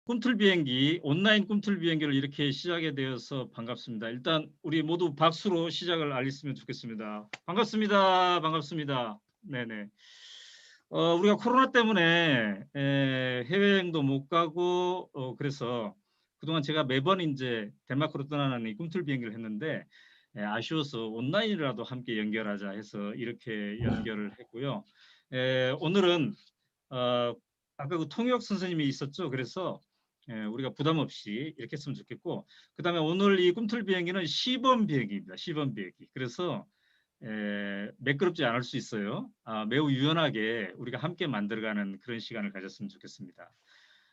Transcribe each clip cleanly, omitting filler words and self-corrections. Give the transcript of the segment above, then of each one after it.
꿈틀 비행기, 온라인 꿈틀 비행기를 이렇게 시작에 되어서 반갑습니다. 일단 우리 모두 박수로 시작을 알렸으면 좋겠습니다. 반갑습니다. 반갑습니다. 네네. 우리가 코로나 때문에 해외여행도 못 가고 그래서 그동안 제가 매번 이제 덴마크로 떠나는 이 꿈틀 비행기를 했는데 아쉬워서 온라인이라도 함께 연결하자 해서 이렇게 연결을 했고요. 오늘은 아까 그 통역 선생님이 있었죠. 그래서 우리가 부담 없이 이렇게 했으면 좋겠고, 그 다음에 오늘 이 꿈틀 비행기는 시범 비행기입니다. 시범 비행기. 그래서 매끄럽지 않을 수 있어요. 매우 유연하게 우리가 함께 만들어가는 그런 시간을 가졌으면 좋겠습니다.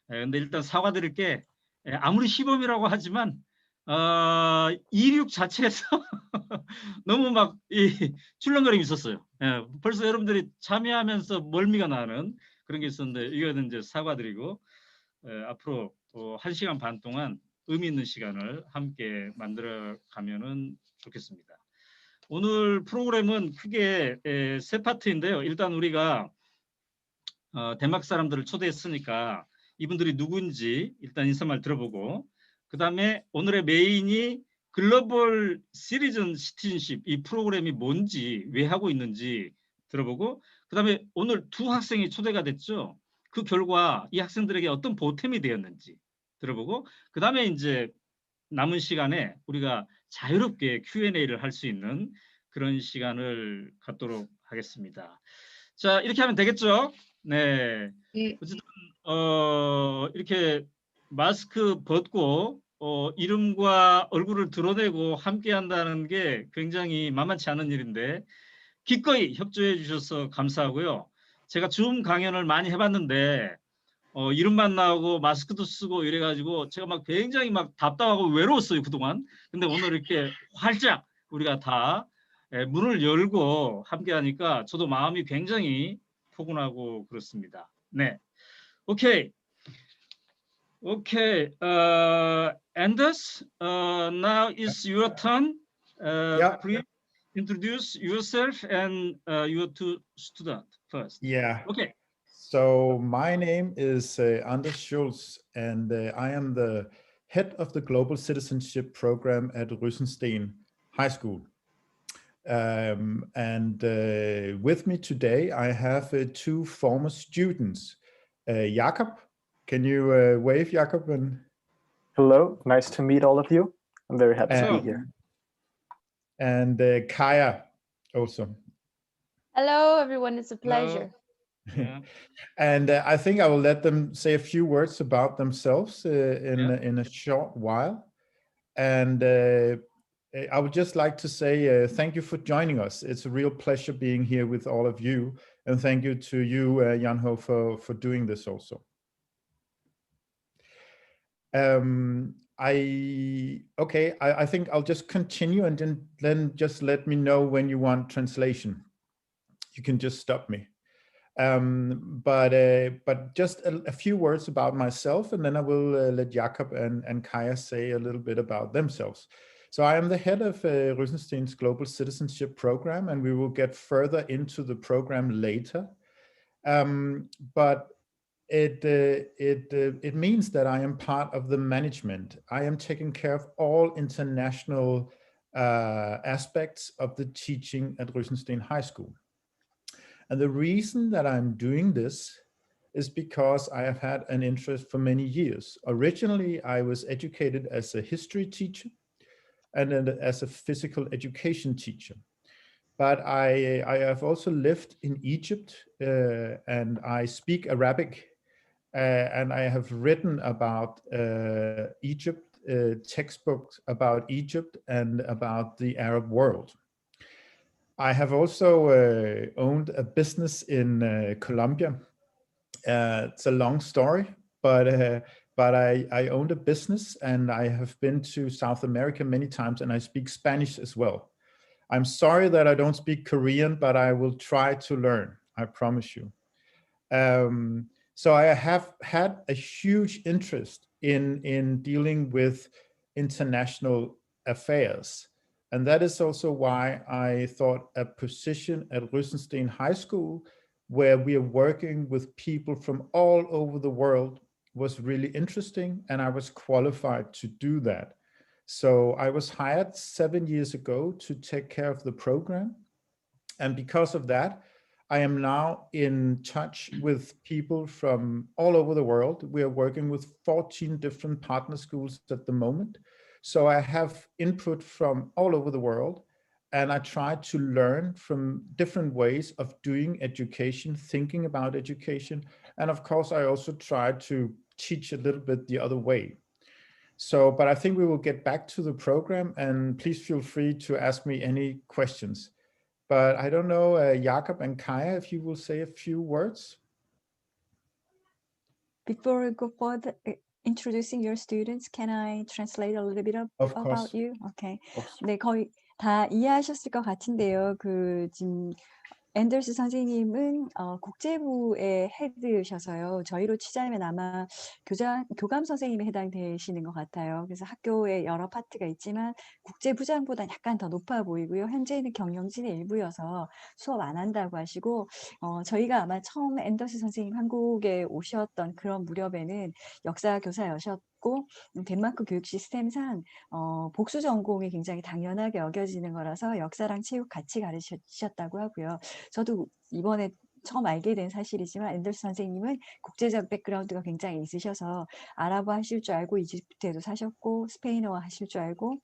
근데 일단 사과드릴게, 아무리 시범이라고 하지만 이륙 자체에서 너무 막 출렁거림이 있었어요. 벌써 여러분들이 참여하면서 멀미가 나는 그런 게 있었는데 이거는 이제 사과드리고 앞으로 1시간 반 동안 의미 있는 시간을 함께 만들어 가면은 좋겠습니다. 오늘 프로그램은 크게 세 파트인데요. 일단 우리가 덴마크 사람들을 초대했으니까 이분들이 누구인지 일단 인사말 들어보고, 그 다음에 오늘의 메인이 글로벌 시리즌 시티즌십 이 프로그램이 뭔지 왜 하고 있는지 들어보고, 그 다음에 오늘 두 학생이 초대가 됐죠. 그 결과 이 학생들에게 어떤 보탬이 되었는지 들어보고, 그 다음에 이제 남은 시간에 우리가 자유롭게 Q&A를 할 수 있는 그런 시간을 갖도록 하겠습니다. 자, 이렇게 하면 되겠죠? 네. 네. 어쨌든 이렇게 마스크 벗고 이름과 얼굴을 드러내고 함께 한다는 게 굉장히 만만치 않은 일인데 기꺼이 협조해 주셔서 감사하고요. 제가 줌 강연을 많이 해봤는데 이름만 나오고 마스크도 쓰고 이래가지고 제가 막 굉장히 막 답답하고 외로웠어요, 그동안. 근데 오늘 이렇게 활짝 우리가 다 문을 열고 함께 하니까 저도 마음이 굉장히 포근하고 그렇습니다. 네. 오케이. 오케이. Anders, now is your turn. Yeah. Please introduce yourself and your two students first. Yeah. Okay. So my name is Anders Schulz, and I am the head of the Global Citizenship Program at Rysensten High School. And with me today, I have two former students. Jakob, can you wave, Jakob? And hello, nice to meet all of you. I'm very happy to be here. And Kaya also. Hello, everyone. It's a pleasure. Yeah. And I think I will let them say a few words about themselves in a short while. And I would just like to say thank you for joining us. It's a real pleasure being here with all of you. And thank you to you, Jan-Ho, for doing this also. I think I'll just continue, and then just let me know when you want translation. You can just stop me. But just a few words about myself, and then I will let Jakob and Kaya say a little bit about themselves. So I am the head of Rysensten's Global Citizenship Program, and we will get further into the program later. But it means that I am part of the management. I am taking care of all international aspects of the teaching at Rysensten High School. And the reason that I'm doing this is because I have had an interest for many years. Originally, I was educated as a history teacher and then as a physical education teacher. But I have also lived in Egypt and I speak Arabic and I have written about Egypt, textbooks about Egypt and about the Arab world. I have also owned a business in Colombia. It's a long story, but I owned a business and I have been to South America many times, and I speak Spanish as well. I'm sorry that I don't speak Korean, but I will try to learn, I promise you. So I have had a huge interest in dealing with international affairs. And that is also why I thought a position at Rysensten High School, where we are working with people from all over the world, was really interesting and I was qualified to do that. So I was hired 7 years ago to take care of the program. And because of that, I am now in touch with people from all over the world. We are working with 14 different partner schools at the moment. So I have input from all over the world, and I try to learn from different ways of doing education, thinking about education. And of course, I also try to teach a little bit the other way. So, but I think we will get back to the program, and please feel free to ask me any questions. But I don't know, Jakob and Kaya, if you will say a few words. Before we go further, introducing your students, can I translate a little bit Of about course. you? Okay. Oops. 네, 거의 다 이해하셨을 것 같은데요. 지금 앤더스 선생님은 국제부의 헤드셔서요. 저희로 치자면 아마 교감 선생님에 해당되시는 것 같아요. 그래서 학교에 여러 파트가 있지만 국제부장보다 약간 더 높아 보이고요. 현재는 경영진의 일부여서 수업 안 한다고 하시고 저희가 아마 처음 앤더스 선생님 한국에 오셨던 그런 무렵에는 역사 교사여셨고 덴마크 교육 시스템상 복수 전공이 굉장히 당연하게 여겨지는 거라서 역사랑 체육 같이 가르치셨다고 하고요. 저도 이번에 처음 알게 된 사실이지만 앤더스 선생님은 국제적 백그라운드가 굉장히 있으셔서 아랍어 하실 줄 알고 이집트에도 사셨고 스페인어 하실 줄 알고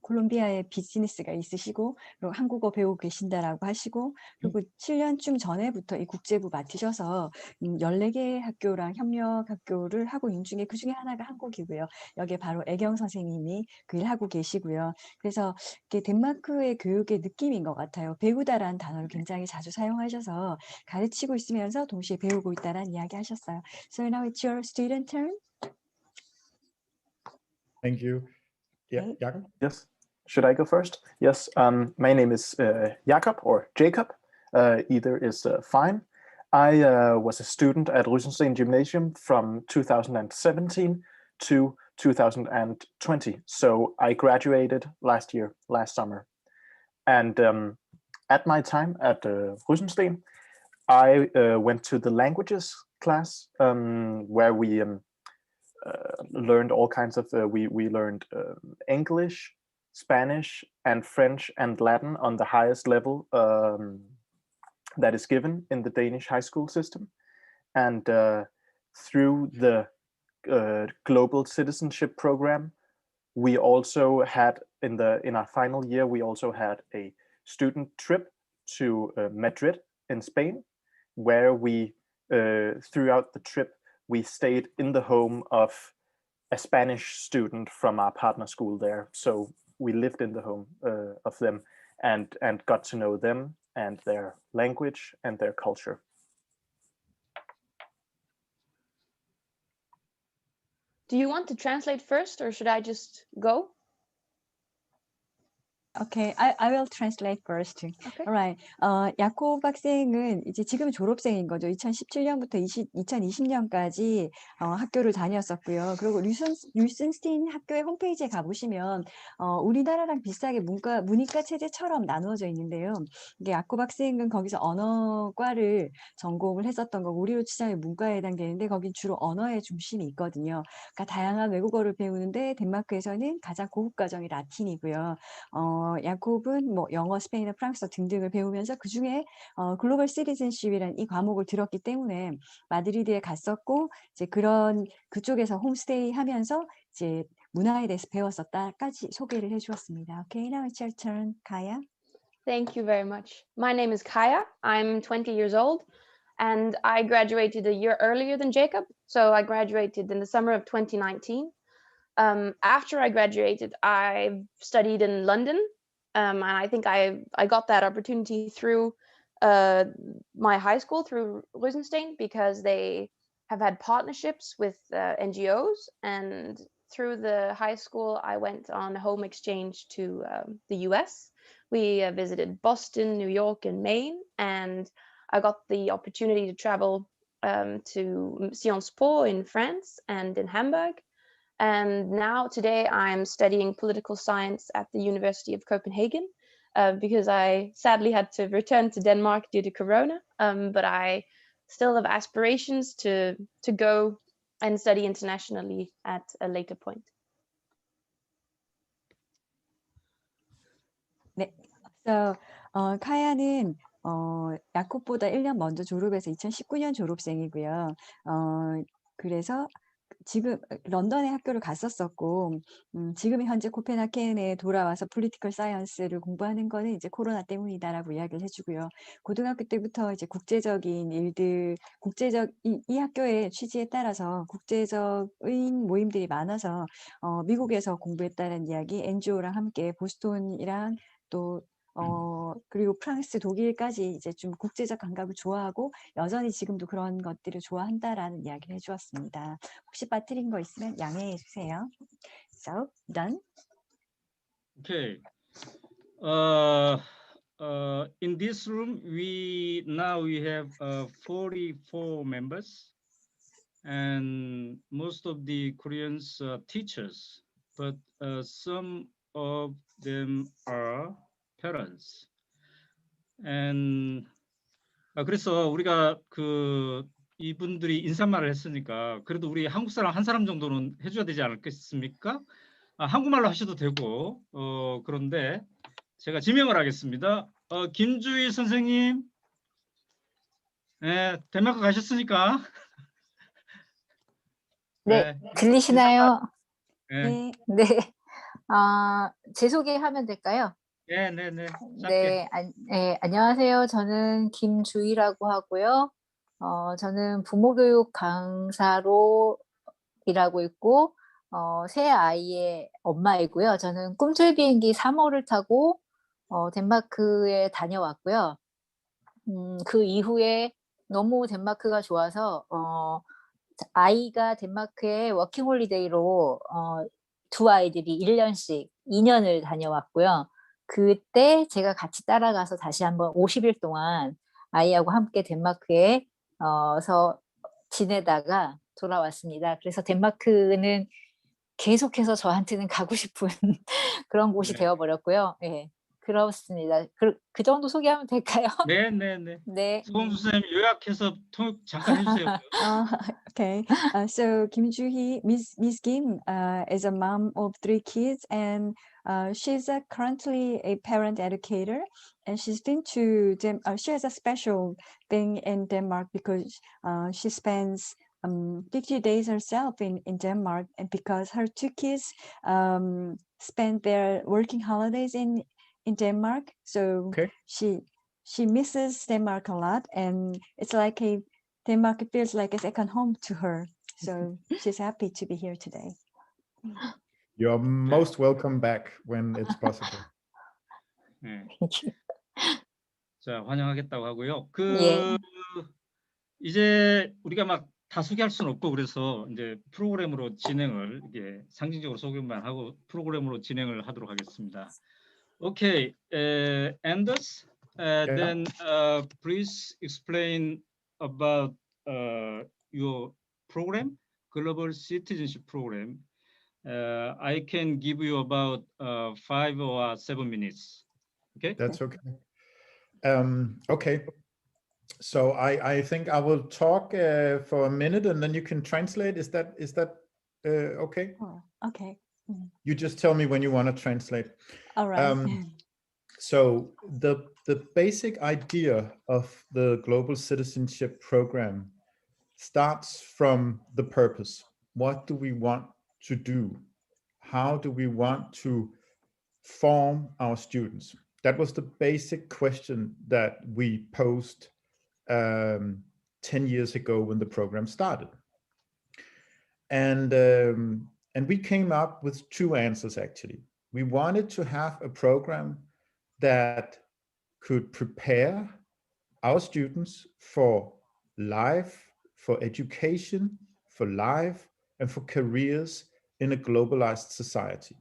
콜롬비아에 비즈니스가 있으시고 그리고 한국어 배우고 계신다라고 하시고 그리고 7년쯤 전에부터 이 국제부 맡으셔서 14개의 학교랑 협력 학교를 하고 있는 중에 그중에 하나가 한국이고요. 여기에 바로 애경 선생님이 그 일 하고 계시고요. 그래서 이게 덴마크의 교육의 느낌인 것 같아요. 배우다라는 단어를 굉장히 자주 사용하셔서 가르치고 있으면서 동시에 배우고 있다라는 이야기 하셨어요. So now it's your student turn. Thank you. Yeah, Okay. Jakob? Yes. Should I go first? Yes. My name is Jakob or Jacob. Either is fine. I was a student at Rysensten Gymnasium from 2017 to 2020. So I graduated last summer. And at my time at Rysensten, I went to the languages class where we learned all kinds of, we learned English, Spanish, and French and Latin on the highest level that is given in the Danish high school system. And through the global citizenship program, we also had in our final year, we also had a student trip to Madrid in Spain, where we throughout the trip we stayed in the home of a Spanish student from our partner school there. So we lived in the home of them and got to know them and their language and their culture. Do you want to translate first, or should I just go? Okay, I will translate first. Okay. Alright. 야코브 학생은 이제 지금 졸업생인 거죠. 2017년부터 2020년까지 학교를 다녔었고요. 그리고 류센스틴 학교의 홈페이지에 가보시면 우리나라랑 비슷하게 문이과 체제처럼 나누어져 있는데요. 이게 야코브 학생은 거기서 언어과를 전공을 했었던 거고 우리로 치자면 문과에 해당되는데 거긴 주로 언어의 중심이 있거든요. 그러니까 다양한 외국어를 배우는데 덴마크에서는 가장 고급 과정이 라틴이고요. 야콥은 뭐 영어, 스페인어, 프랑스어 등등을 배우면서 그 중에 글로벌 시티즌십이라는 이 과목을 들었기 때문에 마드리드에 갔었고 이제 그쪽에서 홈스테이 하면서 이제 문화에 대해서 배웠었다까지 소개를 해주었습니다. Okay, now it's your turn, Kaya. Thank you very much. My name is Kaya. I'm 20 years old, and I graduated a year earlier than Jacob. So I graduated in the summer of 2019. After I graduated, I studied in London, and I think I got that opportunity through my high school, through Rysensten, because they have had partnerships with NGOs, and through the high school, I went on home exchange to the US. We visited Boston, New York, and Maine, and I got the opportunity to travel to Sciences Po in France and in Hamburg. And now today I'm studying political science at the University of Copenhagen because I sadly had to return to Denmark due to Corona, but I still have aspirations to go and study internationally at a later point. 네. 그래서 카야는 야콥보다 1년 먼저 졸업해서 2019년 졸업생이고요. 그래서 지금 런던에 학교를 갔었었고 지금 현재 코펜하겐에 돌아와서 폴리티컬 사이언스를 공부하는 거는 이제 코로나 때문이다라고 이야기를 해주고요. 고등학교 때부터 이제 국제적인 일들, 이 학교의 취지에 따라서 국제적인 모임들이 많아서 미국에서 공부했다는 이야기, NGO랑 함께 보스턴이랑 또 그리고 프랑스, 독일까지 이제 좀 국제적 감각을 좋아하고 여전히 지금도 그런 것들을 좋아한다라는 이야기를 해주었습니다. 혹시 빠뜨린 거 있으면 양해해 주세요. So, done. Okay. In this room, we have 44 members, and most of the Koreans are teachers, but some of them are parents. And 그래서 우리가 이분들이 인사말을 했으니까 그래도 우리 한국 사람 한 사람 정도는 해줘야 되지 않겠습니까? 한국말로 하셔도 되고 그런데 제가 지명을 하겠습니다. 김주희 선생님, 네, 덴마크 가셨으니까. 네, 들리시나요? 네, 네. 네. 제 소개하면 될까요? 네. 네, 안녕하세요. 저는 김주희라고 하고요. 저는 부모교육 강사로 일하고 있고, 새 아이의 엄마이고요. 저는 꿈틀 비행기 3호를 타고 덴마크에 다녀왔고요. 그 이후에 너무 덴마크가 좋아서 아이가 덴마크에 워킹홀리데이로 두 아이들이 1년씩 2년을 다녀왔고요. 그때 제가 같이 따라가서 다시 한번 50일 동안 아이하고 함께 덴마크에 서 지내다가 돌아왔습니다. 그래서 덴마크는 계속해서 저한테는 가고 싶은 그런 곳이 네. 되어버렸고요. 네, 그렇습니다. 그 정도 소개하면 될까요? 네. 네. 소은수 선생님 요약해서 잠깐 해주세요. Okay. So Kim Joo-hee, Miss Kim, is a mom of 3 kids, and she's currently a parent educator, and she's been to she has a special thing in Denmark because she spends 50 days herself in Denmark, and because her 2 kids spend their working holidays in Denmark, so Okay. she misses Denmark a lot, and it's like Denmark feels like a second home to her. So she's happy to be here today. You're most welcome back when it's possible. 네. 자, 환영하겠다고 하고요. 예. 이제 우리가 막 다 소개할 수는 없고 그래서 이제 프로그램으로 진행을 이게 상징적으로 소개만 하고 프로그램으로 진행을 하도록 하겠습니다. Okay, Anders, then please explain about your program, Global Citizenship Program. I can give you about 5 or 7 minutes. Okay. That's okay. Okay. So I think I will talk for a minute and then you can translate. Is that okay? Oh, okay. You just tell me when you want to translate. All right. So the basic idea of the Global Citizenship Program starts from the purpose. What do we want to do? How do we want to form our students? That was the basic question that we posed 10 years ago when the program started. And we came up with 2 answers, actually. We wanted to have a program that could prepare our students for life, for education, for life, and for careers in a globalized society.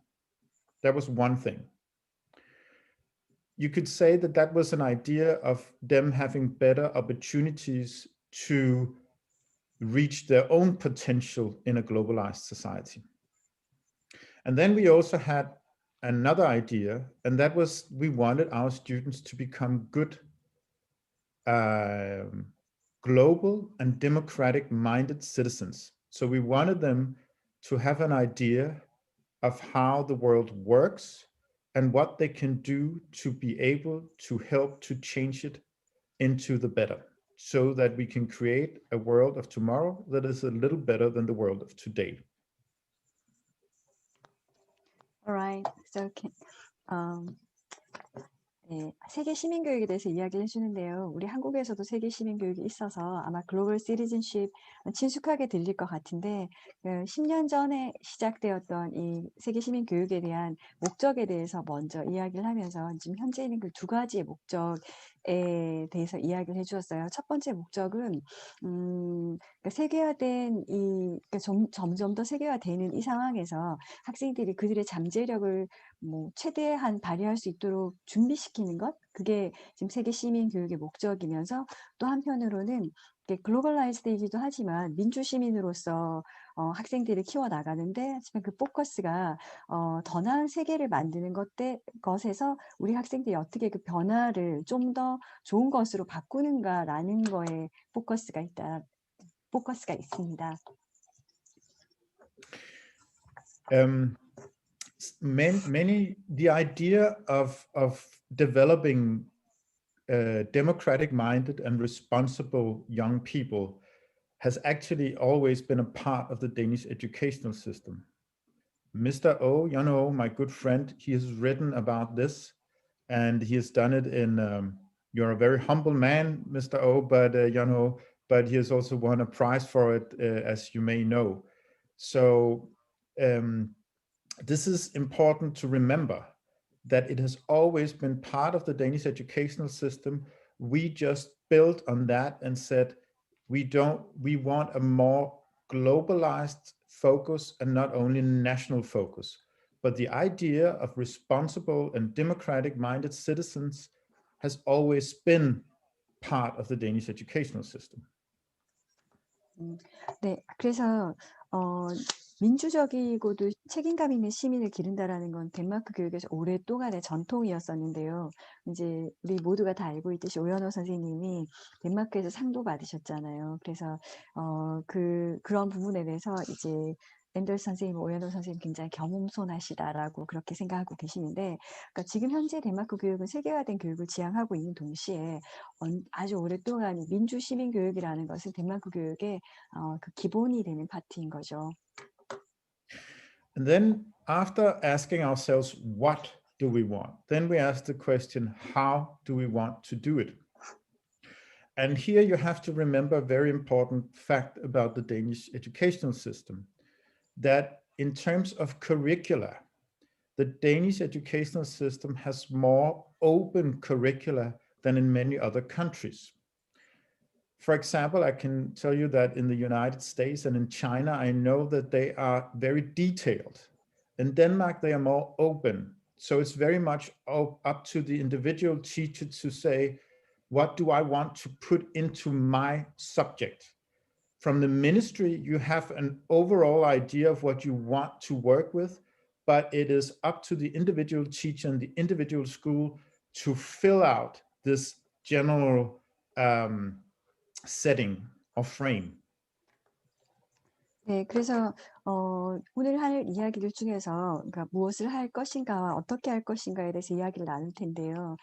That was one thing. You could say that was an idea of them having better opportunities to reach their own potential in a globalized society. And then we also had another idea, and that was we wanted our students to become good global and democratic minded citizens So we wanted them to have an idea of how the world works and what they can do to be able to help to change it into the better, so that we can create a world of tomorrow that is a little better than the world of today. Alright. So 네, 세계 시민 교육에 대해서 이야기를 해주는데요. 우리 한국에서도 세계 시민 교육이 있어서 아마 글로벌 시티즌십 친숙하게 들릴 것 같은데 10년 전에 시작되었던 이 세계 시민 교육에 대한 목적에 대해서 먼저 이야기를 하면서 지금 현재 있는 그 두 가지의 목적에 대해서 이야기를 해주었어요. 첫 번째 목적은 그러니까 세계화된 그러니까 점점 더 세계화되는 이 상황에서 학생들이 그들의 잠재력을 최대한 발휘할 수 있도록 준비시키는 것, 그게 지금 세계 시민 교육의 목적이면서 또 한편으로는 글로벌라이즈드이기도 하지만 민주 시민으로서 학생들을 키워나가는데 하지만 그 포커스가 더 나은 세계를 만드는 것에서 우리 학생들이 어떻게 그 변화를 좀 더 좋은 것으로 바꾸는가라는 거에 포커스가 있습니다. The idea of developing democratic-minded and responsible young people has actually always been a part of the Danish educational system. Mr. O, Jan O, my good friend, he has written about this, and he has done it in, you're a very humble man, Mr. O, but Jan O, but he has also won a prize for it, as you may know. So this is important to remember, that it has always been part of the Danish educational system. We just built on that and said, we want a more globalized focus and not only national focus. But the idea of responsible and democratic-minded citizens has always been part of the Danish educational system. 네, 그래서 민주적이고도 책임감 있는 시민을 기른다라는 건 덴마크 교육에서 오랫동안의 전통이었었는데요. 이제 우리 모두가 다 알고 있듯이 오연호 선생님이 덴마크에서 상도 받으셨잖아요. 그래서 그런 부분에 대해서 이제 앤더스 선생님, 오연호 선생님 굉장히 겸손하시다라고 그렇게 생각하고 계시는데, 그러니까 지금 현재 덴마크 교육은 세계화된 교육을 지향하고 있는 동시에 아주 오랫동안 민주 시민 교육이라는 것은 덴마크 교육의 그 기본이 되는 파트인 거죠. And then after asking ourselves, what do we want? Then we ask the question, how do we want to do it? And here you have to remember a very important fact about the Danish educational system, that in terms of curricula, the Danish educational system has more open curricula than in many other countries. For example, I can tell you that in the United States and in China, I know that they are very detailed. In Denmark, they are more open. So it's very much up to the individual teacher to say, what do I want to put into my subject? From the ministry, you have an overall idea of what you want to work with, but it is up to the individual teacher and the individual school to fill out this general setting or frame. 네, 그래서 오늘 할 이야기들 중에서 그러니까 무엇을 할 것인가와 어떻게 할 것인가에 대해서 이야기를 나눌 텐데요.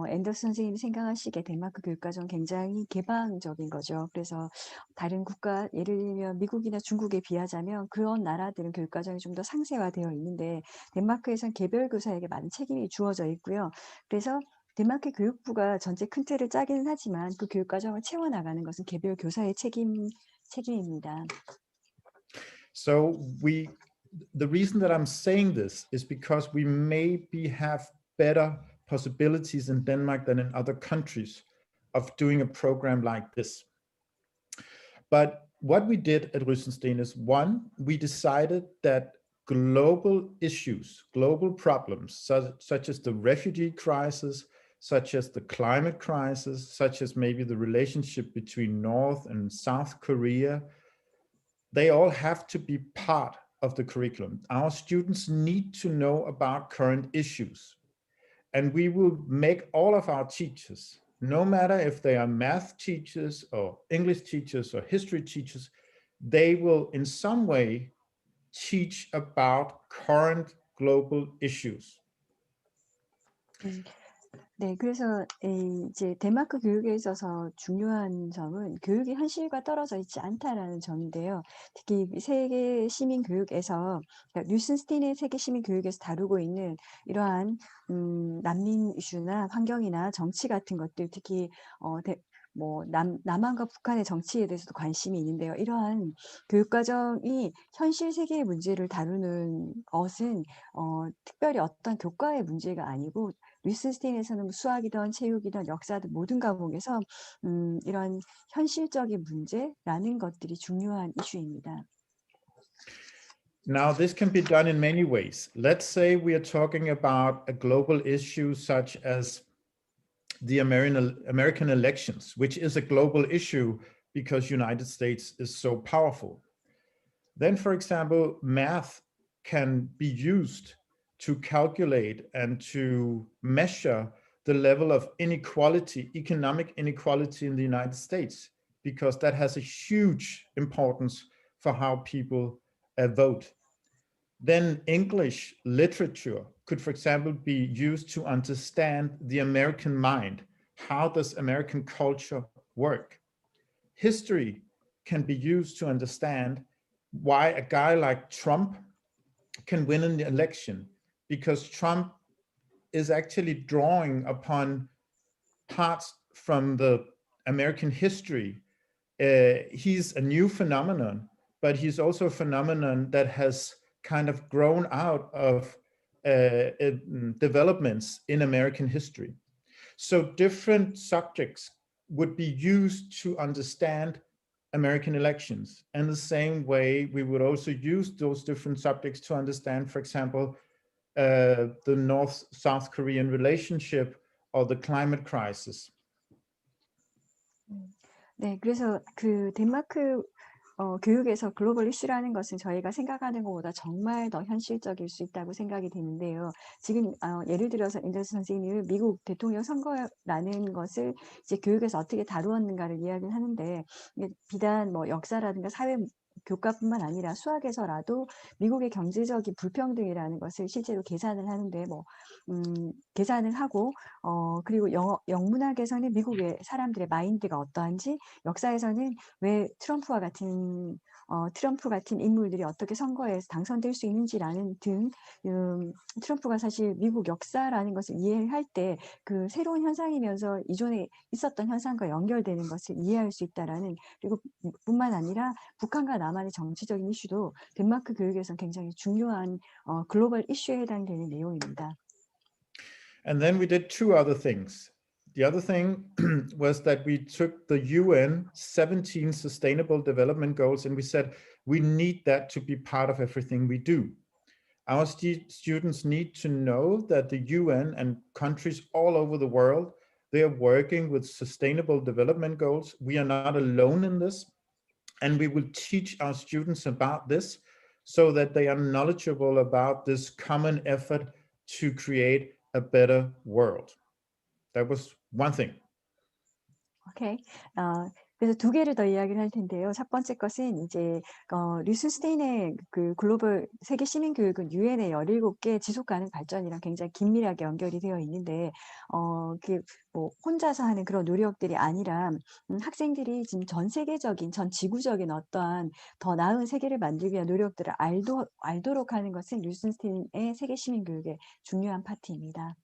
앤더스 선생님이 생각하시기에 덴마크 교육과정 굉장히 개방적인 거죠. 그래서 다른 국가, 예를 들면 미국이나 중국에 비하자면 그런 나라들은 교육과정이 좀 더 상세화되어 있는데 덴마크에서는 개별 교사에게 많은 책임이 주어져 있고요. 그래서 덴마크 교육부가 전체 큰 틀을 짜기는 하지만 그 교육과정을 채워나가는 것은 개별 교사의 책임입니다. So the reason that I'm saying this is because we maybe have better possibilities in Denmark than in other countries of doing a program like this. But what we did at Rysensten is, one, we decided that global issues, global problems, such as the refugee crisis, such as the climate crisis, such as maybe the relationship between North and South Korea, they all have to be part of the curriculum. Our students need to know about current issues. And we will make all of our teachers, no matter if they are math teachers or English teachers or history teachers, they will in some way teach about current global issues. 네, 그래서 이제 덴마크 교육에 있어서 중요한 점은 교육이 현실과 떨어져 있지 않다라는 점인데요. 특히 세계 시민 교육에서 그러니까 뉴슨스틴의 세계 시민 교육에서 다루고 있는 이러한 난민 이슈나 환경이나 정치 같은 것들, 특히 남한과 북한의 정치에 대해서도 관심이 있는데요. 이러한 교육 과정이 현실 세계의 문제를 다루는 것은 특별히 어떤 교과의 문제가 아니고 뉴슨스틴에서는 수학이든 체육이든 역사든 모든 과목에서 이런 현실적인 문제라는 것들이 중요한 이슈입니다. Now, this can be done in many ways. Let's say we are talking about a global issue such as the American elections, which is a global issue because United States is so powerful. Then, for example, math can be used to calculate and to measure the level of inequality, economic inequality in the United States, because that has a huge importance for how people vote. Then English literature could, for example, be used to understand the American mind. How does American culture work? History can be used to understand why a guy like Trump can win an election, because Trump is actually drawing upon parts from the American history. He's a new phenomenon, but he's also a phenomenon that has kind of grown out of developments in American history. So different subjects would be used to understand American elections. And the same way, we would also use those different subjects to understand, for example, the North-South Korean relationship or the climate crisis. 네, 그래서 그 덴마크 교육에서 글로벌 이슈라는 것은 저희가 생각하는 것보다 정말 더 현실적일 수 있다고 생각이 되는데요. 지금 예를 들어서 앤더슨 선생님이 미국 대통령 선거라는 것을 이제 교육에서 어떻게 다루었는가를 이야기를 하는데, 비단 뭐 역사라든가 사회 교과뿐만 아니라 수학에서라도 미국의 경제적인 불평등이라는 것을 실제로 계산을 하는데 계산을 하고 그리고 영문학에서는 미국의 사람들의 마인드가 어떠한지, 역사에서는 왜 트럼프 같은 인물들이 어떻게 선거에서 당선될 수 있는지라는 등 트럼프가 사실 미국 역사라는 것을 이해할 때 그 새로운 현상이면서 이전에 있었던 현상과 연결되는 것을 이해할 수 있다라는, 그리고 뿐만 아니라 북한과 남한의 정치적인 이슈도 덴마크 교육에서 굉장히 중요한 글로벌 이슈에 해당되는 내용입니다. And then we did two other things. The other thing was that we took the UN 17 Sustainable Development Goals and we said, we need that to be part of everything we do. Our students need to know that the UN and countries all over the world, they are working with sustainable development goals. We are not alone in this. And we will teach our students about this so that they are knowledgeable about this common effort to create a better world. That was one thing. 오케이. 그래서 두 개를 더 이야기를 할 텐데요. 첫 번째 것은 이제 뉴슨스테인의 그 글로벌 세계 시민 교육은 유엔의 17개 지속 가능 발전이랑 굉장히 긴밀하게 연결이 되어 있는데 혼자서 하는 그런 노력들이 아니라 학생들이 지금 전 세계적인, 전 지구적인 어떠한 더 나은 세계를 만들기 위한 노력들을 알도록 하는 것은 뉴슨스테인의 세계 시민 교육의 중요한 파트입니다.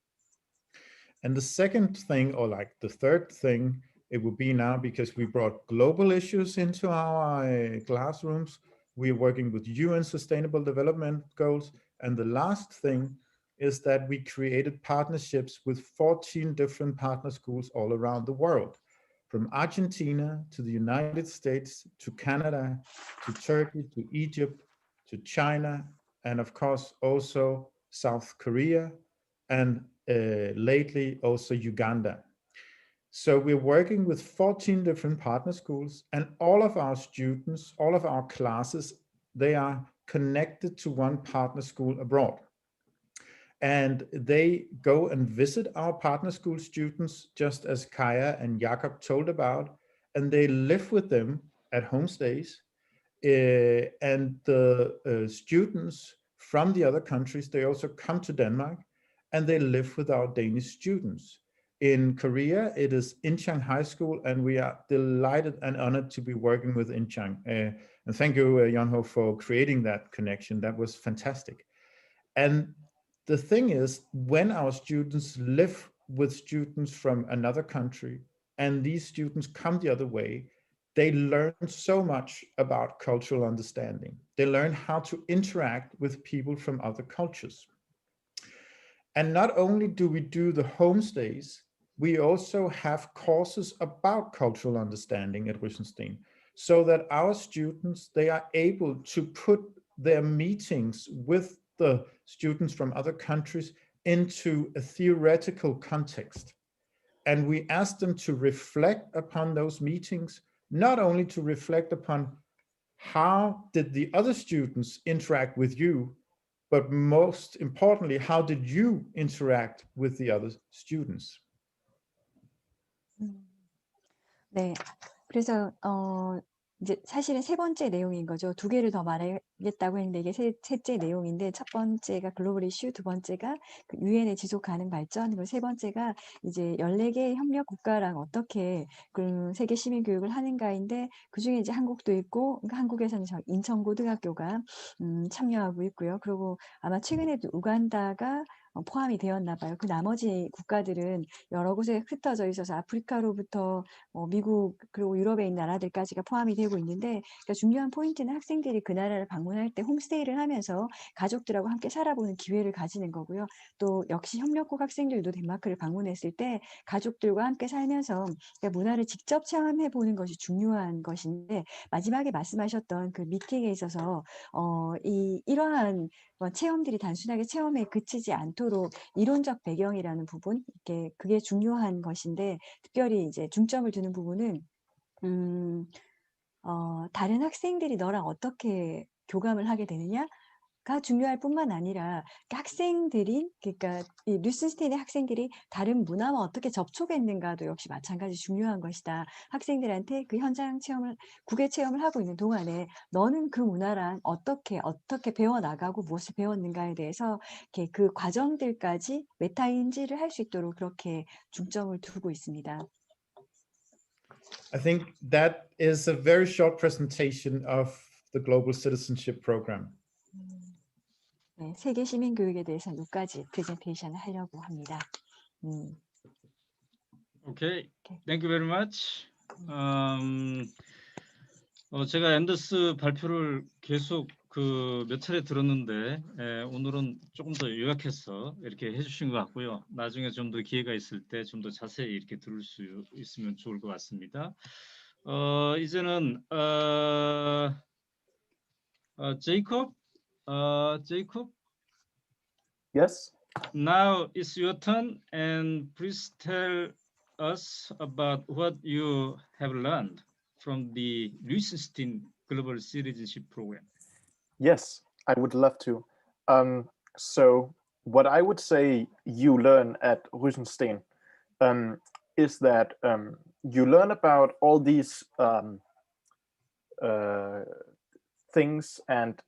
And the second thing, or like the third thing, it would be now, because we brought global issues into our classrooms, we are working with UN Sustainable Development Goals. And the last thing is that we created partnerships with 14 different partner schools all around the world, from Argentina to the United States, to Canada, to Turkey, to Egypt, to China, and of course also South Korea, and lately also Uganda. So we're working with 14 different partner schools, and all of our students, all of our classes, they are connected to one partner school abroad. And they go and visit our partner school students, just as Kaya and Jakob told about, and they live with them at homestays. and the students from the other countries, they also come to Denmark and they live with our Danish students. In Korea, it is Incheon High School, and we are delighted and honored to be working with Incheon. And thank you, Yonho, for creating that connection. That was fantastic. And the thing is, when our students live with students from another country, and these students come the other way, they learn so much about cultural understanding. They learn how to interact with people from other cultures. And not only do we do the homestays, we also have courses about cultural understanding at Rysensten, so that our students, they are able to put their meetings with the students from other countries into a theoretical context. And we ask them to reflect upon those meetings, not only to reflect upon how did the other students interact with you, but most importantly, how did you interact with the other students? 네. 그래서 이제 사실은 세 번째 내용인 거죠. 두 개를 더 말하겠다고 했는데 이게 셋째 내용인데, 첫 번째가 글로벌 이슈, 두 번째가 그 유엔의 지속 가능 발전, 그리고 세 번째가 이제 14개 협력 국가랑 어떻게 그 세계 시민 교육을 하는가인데, 그중에 이제 한국도 있고, 그러니까 한국에서는 인천고등학교가 참여하고 있고요. 그리고 아마 최근에도 우간다가 포함이 되었나 봐요. 그 나머지 국가들은 여러 곳에 흩어져 있어서 아프리카로부터 미국 그리고 유럽에 있는 나라들까지가 포함이 되고 있는데, 그러니까 중요한 포인트는 학생들이 그 나라를 방문할 때 홈스테이를 하면서 가족들하고 함께 살아보는 기회를 가지는 거고요. 또 역시 협력국 학생들도 덴마크를 방문했을 때 가족들과 함께 살면서 그러니까 문화를 직접 체험해 보는 것이 중요한 것인데, 마지막에 말씀하셨던 그 미팅에 있어서 이러한 체험들이 단순하게 체험에 그치지 않도록 이론적 배경이라는 부분, 이게 그게 중요한 것인데, 특별히 이제 중점을 두는 부분은 다른 학생들이 너랑 어떻게 교감을 하게 되느냐가 중요할 뿐만 아니라, 학생들이, 그러니까 이 류센스테인의 학생들이 다른 문화와 어떻게 접촉했는가도 역시 마찬가지 중요한 것이다. 학생들한테 그 현장 체험을, 국외 체험을 하고 있는 동안에 너는 그 문화랑 어떻게 배워나가고 무엇을 배웠는가에 대해서 이렇게 그 과정들까지 메타인지를 할 수 있도록 그렇게 중점을 두고 있습니다. I think that is a very short presentation of the Global Citizenship Program. 네, 세계 시민 교육에 대해서 몇 가지 프레젠테이션을 하려고 합니다. Okay, thank you very much. 제가 앤더스 발표를 계속 그 몇 차례 들었는데 오늘은 조금 더 요약해서 이렇게 해주신 것 같고요. 나중에 좀 더 기회가 있을 때 좀 더 자세히 이렇게 들을 수 있으면 좋을 것 같습니다. 이제는 제이콥, 제이콥. Yes. Now it's your turn, and please tell us about what you have learned from the Rysensten Global Citizenship Program. Yes, I would love to. So what I would say you learn at Rysensten is that you learn about all these things and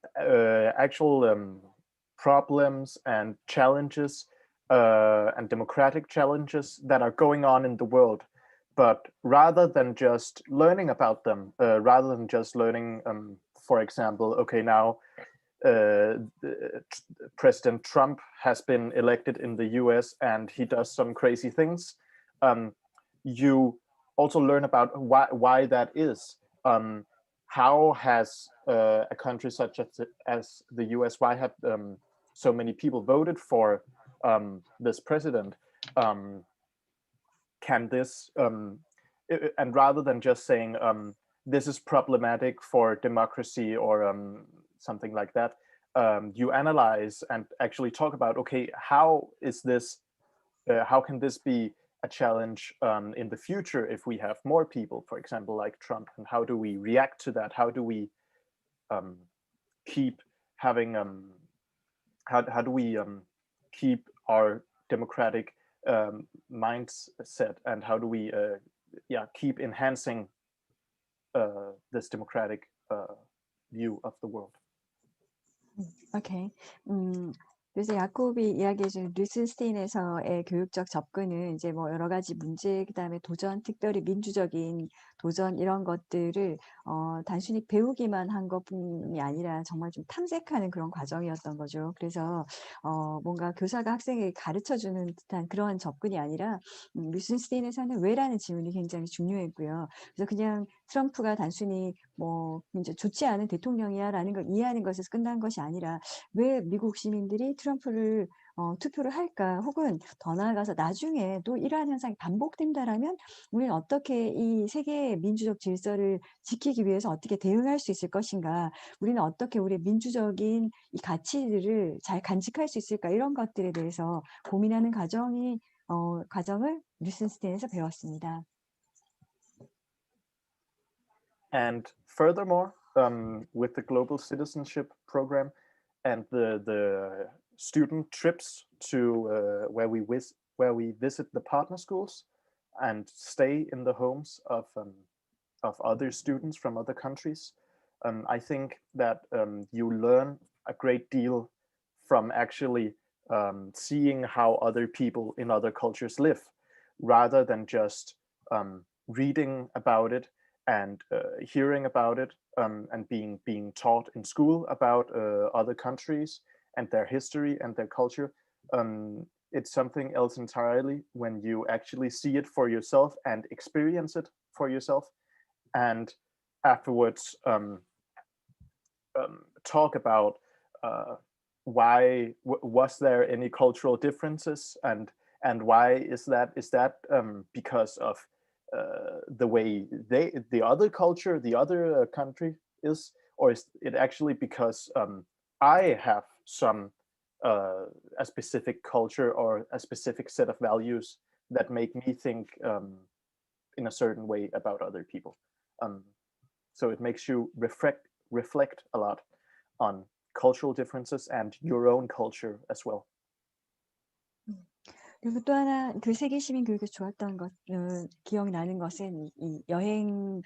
actual problems and challenges and democratic challenges that are going on in the world. But rather than just learning about them, rather than just learning, for example, okay, now President Trump has been elected in the US and he does some crazy things, you also learn about why that is. How has a country such as the US, why have so many people voted for this president? Can this, and rather than just saying this is problematic for democracy or something like that, you analyze and actually talk about, okay, how is this, how can this be a challenge in the future if we have more people, for example, like Trump, and how do we react to that? How do we keep having, how do we keep our democratic mindset, and how do we keep enhancing this democratic view of the world. 오케이. 그래서 야콥이 이야기해준 루센스테인에서의 교육적 접근은 이제 뭐 여러 가지 문제, 그다음에 도전, 특별히 민주적인 도전 이런 것들을 단순히 배우기만 한 것뿐이 아니라 정말 좀 탐색하는 그런 과정이었던 거죠. 그래서 뭔가 교사가 학생에게 가르쳐주는 듯한 그러한 접근이 아니라 루센스테인에서는 왜라는 질문이 굉장히 중요했고요. 그래서 그냥 트럼프가 단순히 뭐 이제 좋지 않은 대통령이야라는 걸 이해하는 것에서 끝난 것이 아니라 왜 미국 시민들이 트럼프를 투표를 할까? 혹은 더 나아가서 나중에 또 이러한 현상이 반복된다라면 우리는 어떻게 이 세계의 민주적 질서를 지키기 위해서 어떻게 대응할 수 있을 것인가? 우리는 어떻게 우리의 민주적인 이 가치들을 잘 간직할 수 있을까? 이런 것들에 대해서 고민하는 과정을 루센스테인에서 배웠습니다. And furthermore, with the global citizenship program and the student trips to where we visit the partner schools and stay in the homes of other students from other countries, I think that you learn a great deal from actually seeing how other people in other cultures live, rather than just reading about it and hearing about it and being taught in school about other countries and their history and their culture. It's something else entirely when you actually see it for yourself and experience it for yourself, and afterwards talk about why was there any cultural differences, and why is that because of the way the other culture, the other country is, or is it actually because I have some a specific culture or a specific set of values that make me think in a certain way about other people. So it makes you reflect a lot on cultural differences and your own culture as well. 그리고 또 하나 그 세계 시민 교육에서 좋았던 것, 기억나는 것은 이 여행,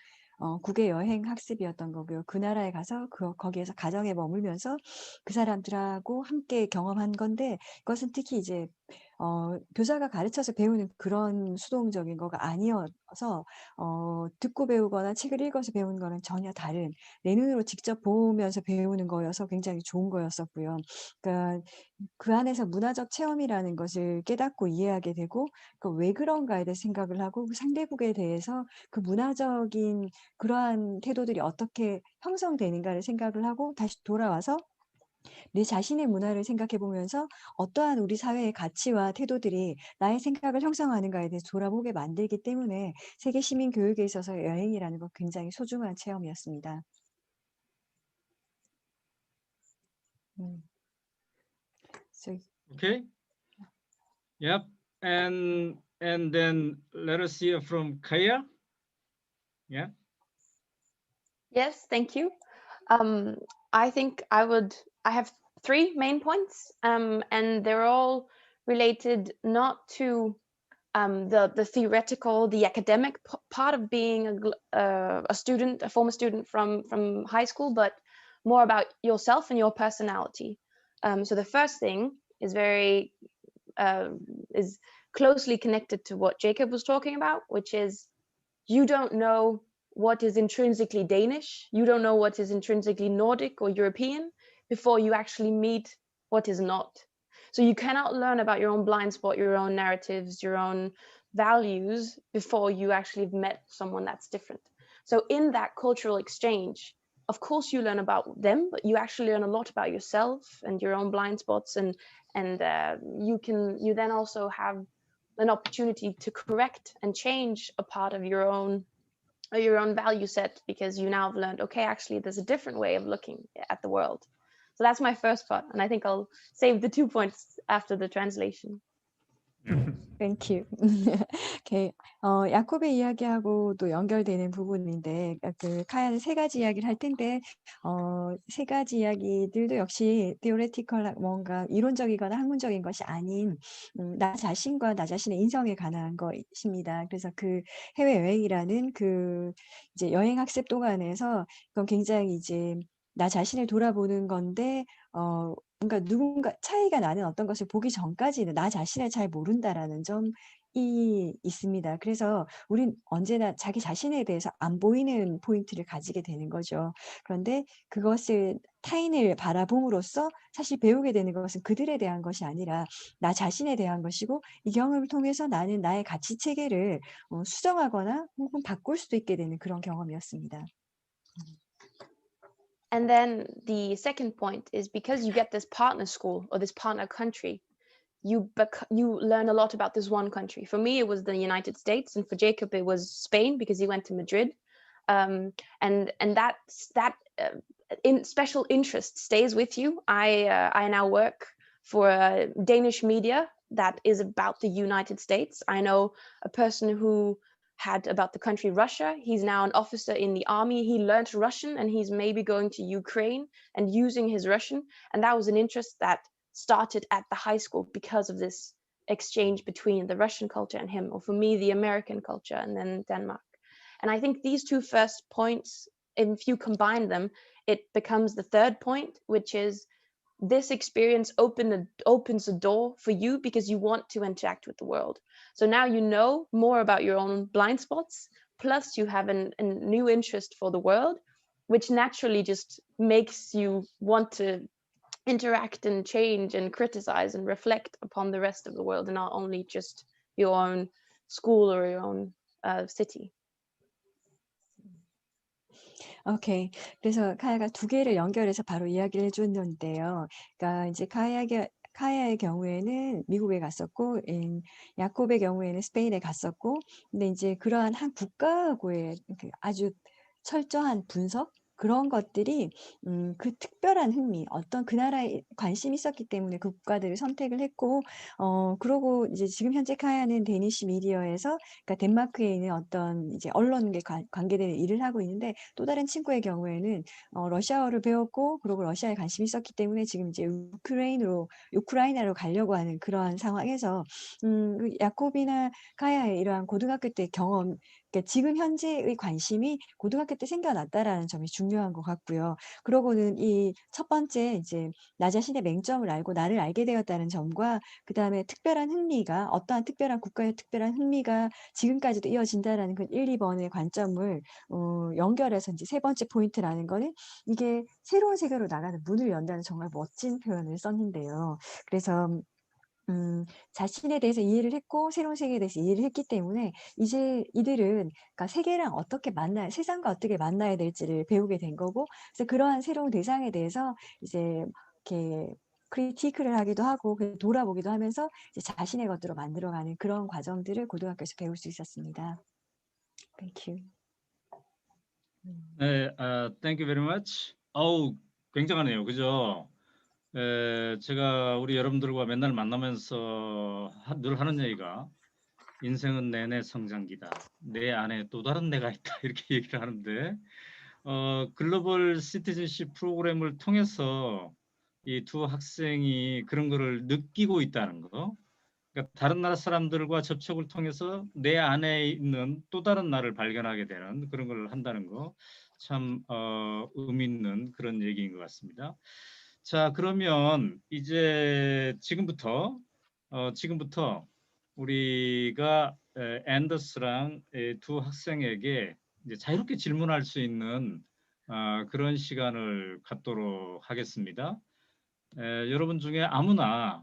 국외 여행 학습이었던 거고요. 그 나라에 가서 거기에서 가정에 머물면서 그 사람들하고 함께 경험한 건데, 그것은 특히 이제 교사가 가르쳐서 배우는 그런 수동적인 거가 아니어서 듣고 배우거나 책을 읽어서 배우는 거는 전혀 다른 내 눈으로 직접 보면서 배우는 거여서 굉장히 좋은 거였었고요. 그러니까 그 안에서 문화적 체험이라는 것을 깨닫고 이해하게 되고 왜 그런가에 대해 생각을 하고 그 상대국에 대해서 그 문화적인 그러한 태도들이 어떻게 형성되는가를 생각을 하고 다시 돌아와서 내 자신의 문화를 생각해 보면서 어떠한 우리 사회의 가치와 태도들이 나의 생각을 형성하는가에 대해서 돌아보게 만들기 때문에 세계 시민 교육에 있어서 여행이라는 건 굉장히 소중한 체험이었습니다. So, Okay. Yep. And then let us hear from Kaya. Yeah. Yes, thank you. I think I have 3 main points, and they're all related not to the theoretical, the academic part of being a student, a former student from high school, but more about yourself and your personality. So the first thing is is closely connected to what Jacob was talking about, which is you don't know what is intrinsically Danish, you don't know what is intrinsically Nordic or European before you actually meet what is not. So you cannot learn about your own blind spot, your own narratives, your own values before you actually have met someone that's different. So in that cultural exchange, of course you learn about them, but you actually learn a lot about yourself and your own blind spots, and you then also have an opportunity to correct and change a part of your own value set, because you now have learned, okay, actually there's a different way of looking at the world. So that's my first part, and I think I'll save the 2 points after the translation. Thank you. 오케이. 야콥의 이야기하고도 연결되는 부분인데, 그 카야는 3가지 이야기를 할 텐데, 3가지 이야기들도 역시 theoretical, 뭔가 이론적이거나 학문적인 것이 아닌, 나 자신과 나 자신의 인성에 관한 것입니다. 그래서 그 해외 여행이라는 그 이제 여행 학습 동안에서 그건 굉장히 이제 나 자신을 돌아보는 건데 뭔가 누군가 차이가 나는 어떤 것을 보기 전까지는 나 자신을 잘 모른다라는 점이 있습니다. 그래서 우린 언제나 자기 자신에 대해서 안 보이는 포인트를 가지게 되는 거죠. 그런데 그것을 타인을 바라봄으로써 사실 배우게 되는 것은 그들에 대한 것이 아니라 나 자신에 대한 것이고 이 경험을 통해서 나는 나의 가치 체계를 수정하거나 혹은 바꿀 수도 있게 되는 그런 경험이었습니다. And then the second point is because you get this partner school or this partner country, you learn a lot about this one country. For me, it was the United States, and for Jacob, it was Spain because he went to Madrid. And that in special interest stays with you. I now work for Danish media that is about the United States. I know a person who had about the country Russia. He's now an officer in the army. He learned Russian and he's maybe going to Ukraine and using his Russian. And that was an interest that started at the high school because of this exchange between the Russian culture and him, or for me, the American culture and then Denmark. And I think these two first points, if you combine them, it becomes the third point, which is this experience opens a door for you because you want to interact with the world. So now you know more about your own blind spots, plus you have a new interest for the world, which naturally just makes you want to interact and change and criticize and reflect upon the rest of the world and not only just your own school or your own city. 오케이. 그래서 카야가 두 개를 연결해서 바로 이야기를 해줬는데요. 그러니까 이제 카야의 경우에는 미국에 갔었고, 야콥의 경우에는 스페인에 갔었고, 근데 이제 그러한 한 국가하고의 그 아주 철저한 분석 그런 것들이 그 특별한 흥미, 어떤 그 나라에 관심이 있었기 때문에 그 국가들을 선택을 했고, 그러고 이제 지금 현재 카야는 데니시 미디어에서, 그러니까 덴마크에 있는 어떤 이제 언론에 관계되는 일을 하고 있는데, 또 다른 친구의 경우에는 러시아어를 배웠고, 그리고 러시아에 관심이 있었기 때문에 지금 이제 우크라이나로 가려고 하는 그러한 상황에서, 야콥이나 카야의 이러한 고등학교 때 경험, 그러니까 지금 현재의 관심이 고등학교 때 생겨났다라는 점이 중요한 것 같고요. 그러고는 이 첫 번째 이제 나 자신의 맹점을 알고 나를 알게 되었다는 점과 그다음에 특별한 흥미가 어떠한 특별한 국가의 특별한 흥미가 지금까지도 이어진다라는 그 1, 2번의 관점을 연결해서 이제 세 번째 포인트라는 거는 이게 새로운 세계로 나가는 문을 연다는 정말 멋진 표현을 썼는데요. 그래서 자신에 대해서 이해를 했고 새로운 세계에 대해서 이해를 했기 때문에 이제 이들은 그러니까 세계랑 어떻게 세상과 어떻게 만나야 될지를 배우게 된 거고, 그래서 그러한 새로운 대상에 대해서 이제 이렇게 크리티크를 하기도 하고 돌아보기도 하면서 이제 자신의 것으로 만들어가는 그런 과정들을 고등학교에서 배울 수 있었습니다. Thank you. 네, thank you very much. 어우, 굉장하네요, 그죠? 제가 우리 여러분들과 맨날 만나면서 늘 하는 얘기가 인생은 내내 성장기다. 내 안에 또 다른 내가 있다. 이렇게 얘기를 하는데 글로벌 시티즌십 프로그램을 통해서 이 두 학생이 그런 거를 느끼고 있다는 거. 그러니까 다른 나라 사람들과 접촉을 통해서 내 안에 있는 또 다른 나를 발견하게 되는 그런 걸 한다는 거. 참 의미 있는 그런 얘기인 것 같습니다. 자, 그러면 이제 지금부터 우리가 앤더스랑 두 학생에게 이제 자유롭게 질문할 수 있는 그런 시간을 갖도록 하겠습니다. 여러분 중에 아무나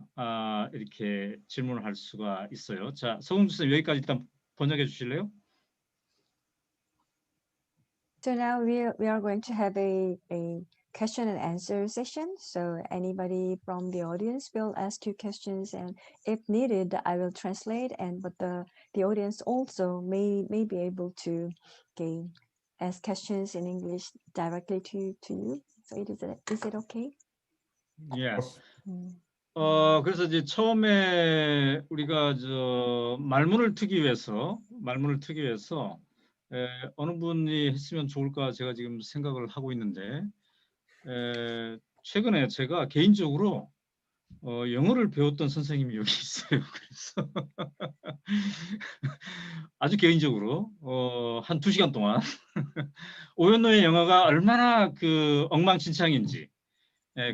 이렇게 질문을 할 수가 있어요. 자, 서공주 선생님 여기까지 일단 번역해 주실래요? So now we are going to have a question and answer session. So anybody from the audience will ask you questions, and if needed, I will translate. But the audience also may be able to ask questions in English directly to you. So is it okay? Yes. 그래서 이제 처음에 우리가 말문을 트기 위해서 어느 분이 했으면 좋을까 제가 지금 생각을 하고 있는데 최근에 제가 개인적으로 영어를 배웠던 선생님이 여기 있어요. 그래서 아주 개인적으로 한 2시간 동안 오연노의 영어가 얼마나 그 엉망진창인지,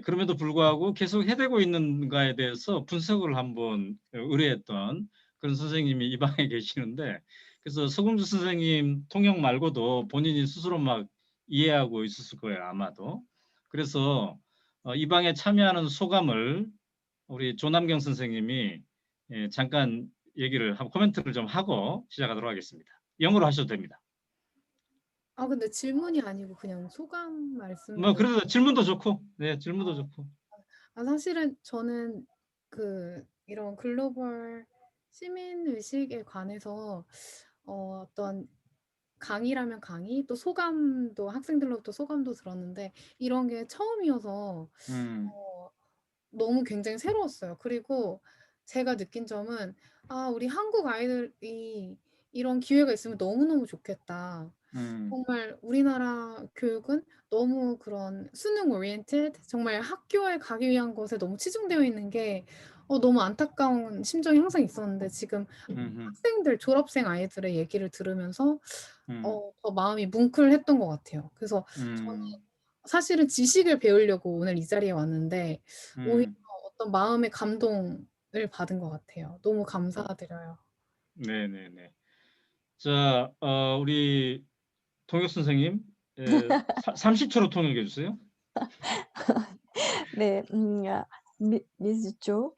그럼에도 불구하고 계속 해대고 있는가에 대해서 분석을 한번 의뢰했던 그런 선생님이 이 방에 계시는데, 그래서 서공주 선생님 통역 말고도 본인이 스스로 막 이해하고 있었을 거예요, 아마도. 그래서 이 방에 참여하는 소감을 우리 조남경 선생님이 잠깐 얘기를 하고 코멘트를 좀 하고 시작하도록 하겠습니다. 영어로 하셔도 됩니다. 아, 근데 질문이 아니고 그냥 소감 말씀. 뭐 그래도 질문도 좋고, 네, 질문도 좋고. 아, 사실은 저는 이런 글로벌 시민 의식에 관해서 어떤 강의라면 강의, 또 소감도 학생들로부터 소감도 들었는데 이런 게 처음이어서 너무 굉장히 새로웠어요. 그리고 제가 느낀 점은 우리 한국 아이들이 이런 기회가 있으면 너무너무 좋겠다. 정말 우리나라 교육은 너무 그런 수능 오리엔티드, 정말 학교에 가기 위한 것에 너무 치중되어 있는 게 너무 안타까운 심정이 항상 있었는데, 지금 학생들, 졸업생 아이들의 얘기를 들으면서 더 마음이 뭉클했던 것 같아요. 그래서 저는 사실은 지식을 배우려고 오늘 이 자리에 왔는데 오히려 어떤 마음의 감동을 받은 것 같아요. 너무 감사드려요. 네네네. 자, 우리 통역 선생님, 30초로 통역해 주세요. 네, Ms. Jo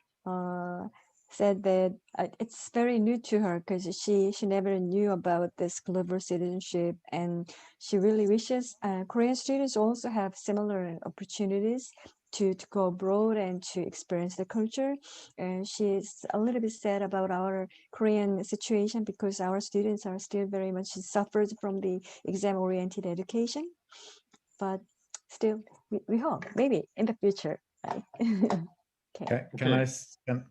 said that it's very new to her because she never knew about this global citizenship, and she really wishes Korean students also have similar opportunities to go abroad and to experience the culture. And she's a little bit sad about our Korean situation because our students are still very much suffered from the exam-oriented education. But still, we hope maybe in the future. Right? Okay.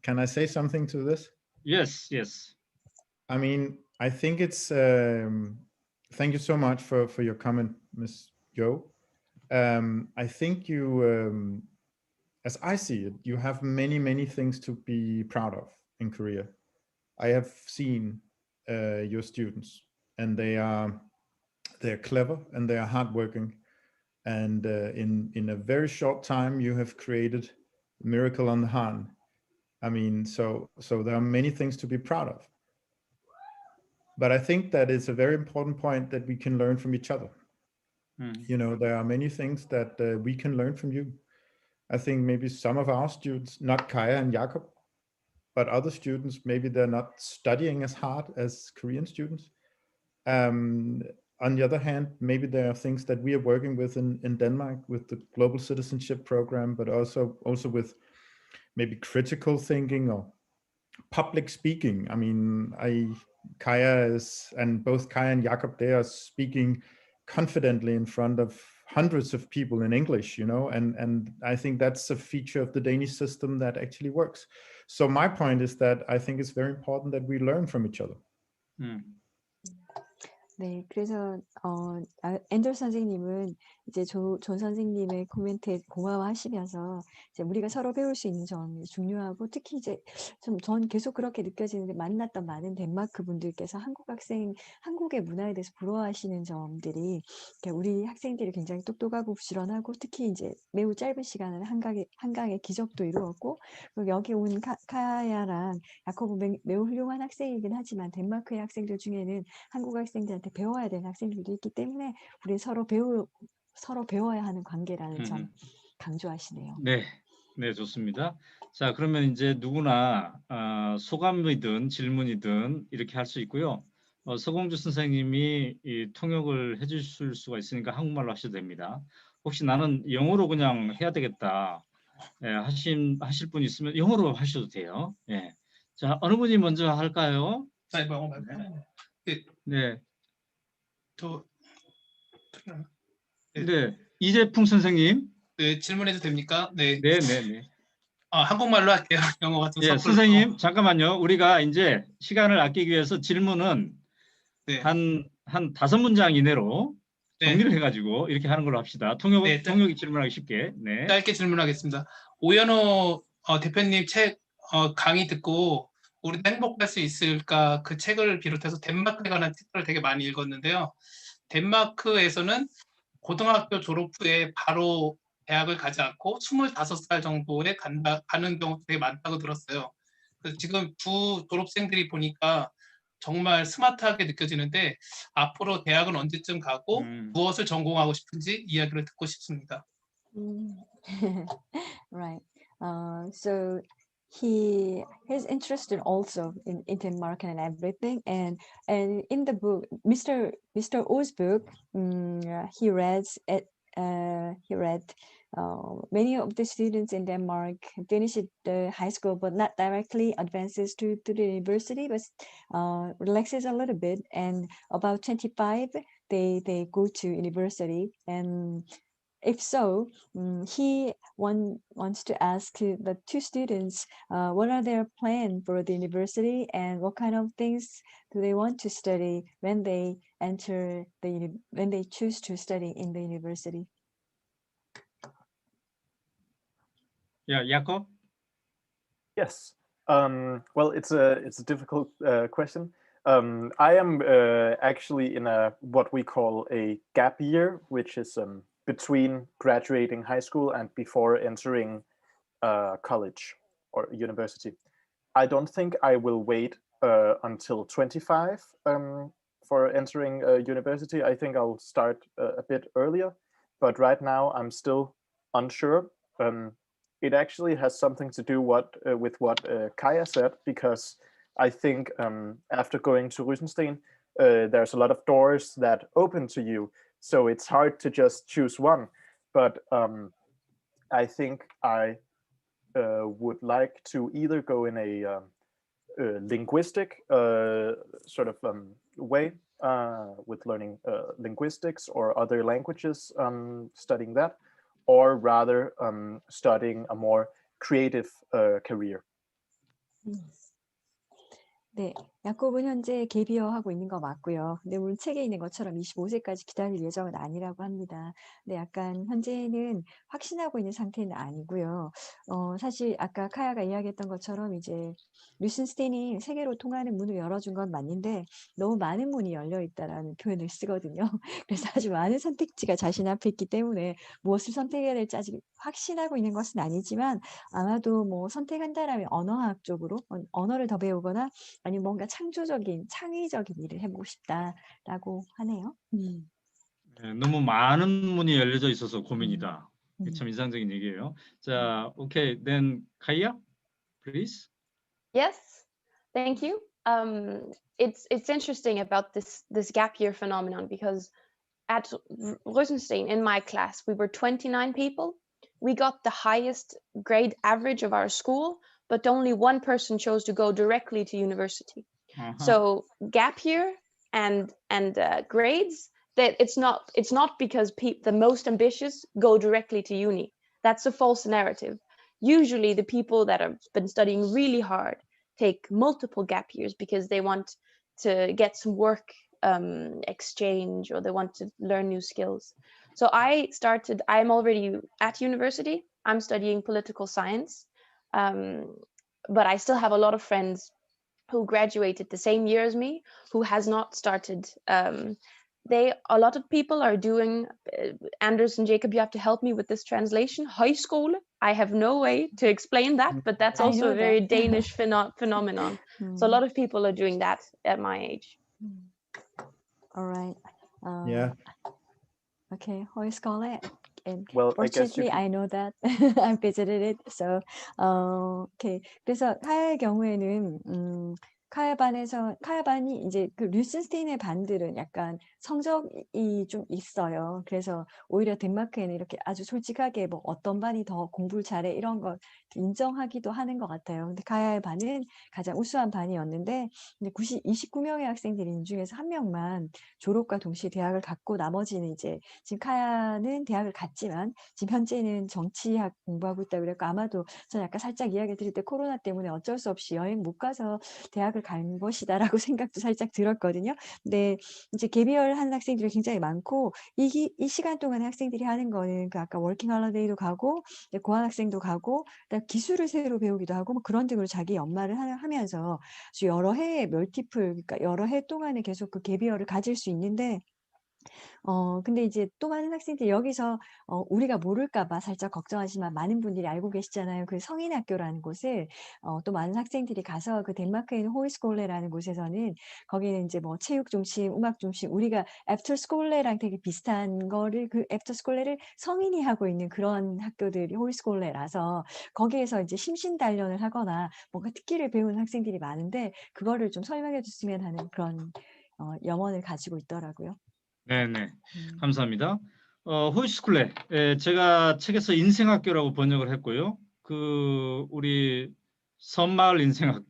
Can I say something to this? Yes, yes. I mean, I think it's thank you so much for your comment, Ms. Jo. I think you, as I see it, you have many things to be proud of in Korea. I have seen your students, and they're clever and they are hardworking, and in a very short time you have created a miracle on the Han. I mean, so there are many things to be proud of. But I think that it's a very important point that we can learn from each other. You know, there are many things that we can learn from you. I think maybe some of our students, not Kaya and Jakob, but other students, maybe they're not studying as hard as Korean students. On the other hand, maybe there are things that we are working with in Denmark with the Global Citizenship Program, but also with maybe critical thinking or public speaking. I mean, both Kaya and Jakob, they are speaking confidently in front of hundreds of people in English, you know, and I think that's a feature of the Danish system that actually works. So my point is that I think it's very important that we learn from each other. 네, 그래서 앤더 선생님은 이제 존 선생님의 코멘트에 공감하시면서 이제 우리가 서로 배울 수 있는 점이 중요하고, 특히 이제 전 계속 그렇게 느껴지는데, 만났던 많은 덴마크 분들께서 한국의 문화에 대해서 부러워하시는 점들이, 우리 학생들이 굉장히 똑똑하고 부지런하고, 특히 이제 매우 짧은 시간에 한강의 기적도 이루었고, 그리고 여기 온 카야랑 야코브 매우 훌륭한 학생이긴 하지만 덴마크의 학생들 중에는 한국 학생들한테 배워야 되는 학생들도 있기 때문에 우리 서로 배워야 하는 관계라는 점 강조하시네요. 네, 네, 좋습니다. 자, 그러면 이제 누구나 소감이든 질문이든 이렇게 할 수 있고요. 서공주 선생님이 이 통역을 해주실 수가 있으니까 한국말로 하셔도 됩니다. 혹시 나는 영어로 그냥 해야 되겠다 하실 분 있으면 영어로 하셔도 돼요. 예. 자, 어느 분이 먼저 할까요? 네. 네, 이재풍 선생님. 네, 질문해도 됩니까? 네. 네. 한국말로 할게요. 영어 같은 예, 선생님, 잠깐만요. 우리가 이제 시간을 아끼기 위해서 질문은 네. 한 5문장 이내로 정리를 해가지고 이렇게 하는 걸로 합시다. 통역이 질문하기 쉽게. 네. 짧게 질문하겠습니다. 오연호 대표님 책 강의 듣고 우리도 행복할 수 있을까 그 책을 비롯해서 덴마크에 관한 책들을 되게 많이 읽었는데요. 덴마크에서는 고등학교 졸업 후에 바로 대학을 가지 않고 25살 정도에 가는 경우도 되게 많다고 들었어요. 그래서 지금 두 졸업생들이 보니까 정말 스마트하게 느껴지는데 앞으로 대학은 언제쯤 가고 무엇을 전공하고 싶은지 이야기를 듣고 싶습니다. Right. So he's interested also in Denmark and everything, and in the book, Mr. O's book, he read many of the students in Denmark finished the high school, but not directly advances to the university, but relaxes a little bit, and about 25 they go to university. And if so, he wants to ask the two students what are their plans for the university and what kind of things do they want to study when they when they choose to study in the university. Yeah, Jakob? Yes. Well, it's a difficult question. I am actually in what we call a gap year, which is between graduating high school and before entering college or university. I don't think I will wait until 25 for entering university. I think I'll start a bit earlier, but right now I'm still unsure. It actually has something to do with what Kaya said, because I think after going to Rüsenstein, there's a lot of doors that open to you. So it's hard to just choose one. But I think I would like to either go in a linguistic sort of way with learning linguistics or other languages, studying that, or rather studying a more creative career. 네, 야콥은 현재 갭이어 하고 있는 거 맞고요. 근데 물론 책에 있는 것처럼 25세까지 기다릴 예정은 아니라고 합니다. 근데 약간 현재는 확신하고 있는 상태는 아니고요. 사실 아까 카야가 이야기했던 것처럼 이제 류슨스테인이 세계로 통하는 문을 열어준 건 맞는데 너무 많은 문이 열려 있다라는 표현을 쓰거든요. 그래서 아주 많은 선택지가 자신 앞에 있기 때문에 무엇을 선택해야 될지 아직 확신하고 있는 것은 아니지만 아마도 뭐 선택한다라면 언어학 쪽으로 언어를 더 배우거나 아니면 뭔가 창의적인 일을 해보고 싶다라고 하네요. 네, 너무 많은 문이 열려져 있어서 고민이다. 참 인상적인 얘기예요. 자, okay, then Kaya, please. Yes, thank you. It's interesting about this gap year phenomenon, because at Rüsenstein, in my class, we were 29 people. We got the highest grade average of our school, but only one person chose to go directly to university. So gap year and grades, that it's not because the most ambitious go directly to uni. That's a false narrative. Usually the people that have been studying really hard take multiple gap years because they want to get some work exchange, or they want to learn new skills. So I'm already at university. I'm studying political science, but I still have a lot of friends who graduated the same year as me, who has not started. A lot of people are doing, Anders and Jacob, you have to help me with this translation, Højskole. I have no way to explain that, but that's also a very Danish phenomenon. So a lot of people are doing that at my age. All right. Yeah. Okay, Højskole. And Well, fortunately, I know that. I visited it. So, okay. 그래서 카야의 경우에는 카야반이 이제 그 류슨스테인의 반들은 약간 성적이 좀 있어요. 그래서 오히려 덴마크에는 이렇게 아주 솔직하게 뭐 어떤 반이 더 공부를 잘해 이런 걸 인정하기도 하는 것 같아요. 근데 카야의 반은 가장 우수한 반이었는데 29명의 학생들이 이 중에서 한 명만 졸업과 동시에 대학을 갔고 나머지는 이제 지금 카야는 대학을 갔지만 지금 현재는 정치학 공부하고 있다고 그랬고 아마도 저는 아까 살짝 이야기 드릴 때 코로나 때문에 어쩔 수 없이 여행 못 가서 대학을 간 것이다라고 생각도 살짝 들었거든요. 근데 이제 개별 한 학생들이 굉장히 많고 이 시간 동안에 학생들이 하는 거는 그 아까 워킹 홀리데이도 가고 고환학생도 가고 그러니까 기술을 새로 배우기도 하고 뭐 그런 등으로 자기 연말을 하면서 아주 여러 해의 그러니까 여러 해 동안에 계속 그 갭이어를 가질 수 있는데 근데 이제 또 많은 학생들이 여기서 우리가 모를까 봐 살짝 걱정하지만 많은 분들이 알고 계시잖아요. 그 성인학교라는 곳을 또 많은 학생들이 가서 그 덴마크에 있는 호이스콜레라는 곳에서는 거기는 이제 뭐 체육 중심, 음악 중심, 우리가 애프터 스콜레랑 되게 비슷한 거를 그 애프터 스콜레를 성인이 하고 있는 그런 학교들이 호이스콜레라서 거기에서 이제 심신 단련을 하거나 뭔가 특기를 배우는 학생들이 많은데 그거를 좀 설명해 줬으면 하는 그런 염원을 가지고 있더라고요. 네네, 감사합니다. 호이스쿨레, 제가 책에서 인생학교라고 번역을 했고요. 그 우리 섬마을 인생학교,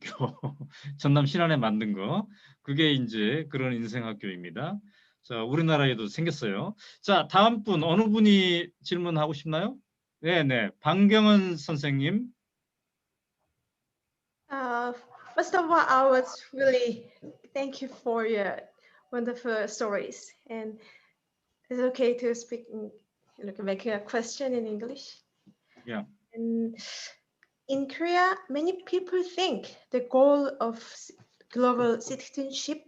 전남 신안에 만든 거, 그게 이제 그런 인생학교입니다. 자, 우리나라에도 생겼어요. 자, 다음 분 어느 분이 질문하고 싶나요? 네네, 방경은 선생님. First of all, I was really thank you for your wonderful stories. And is it okay to speak, make a question in English? Yeah. And in Korea, many people think the goal of global citizenship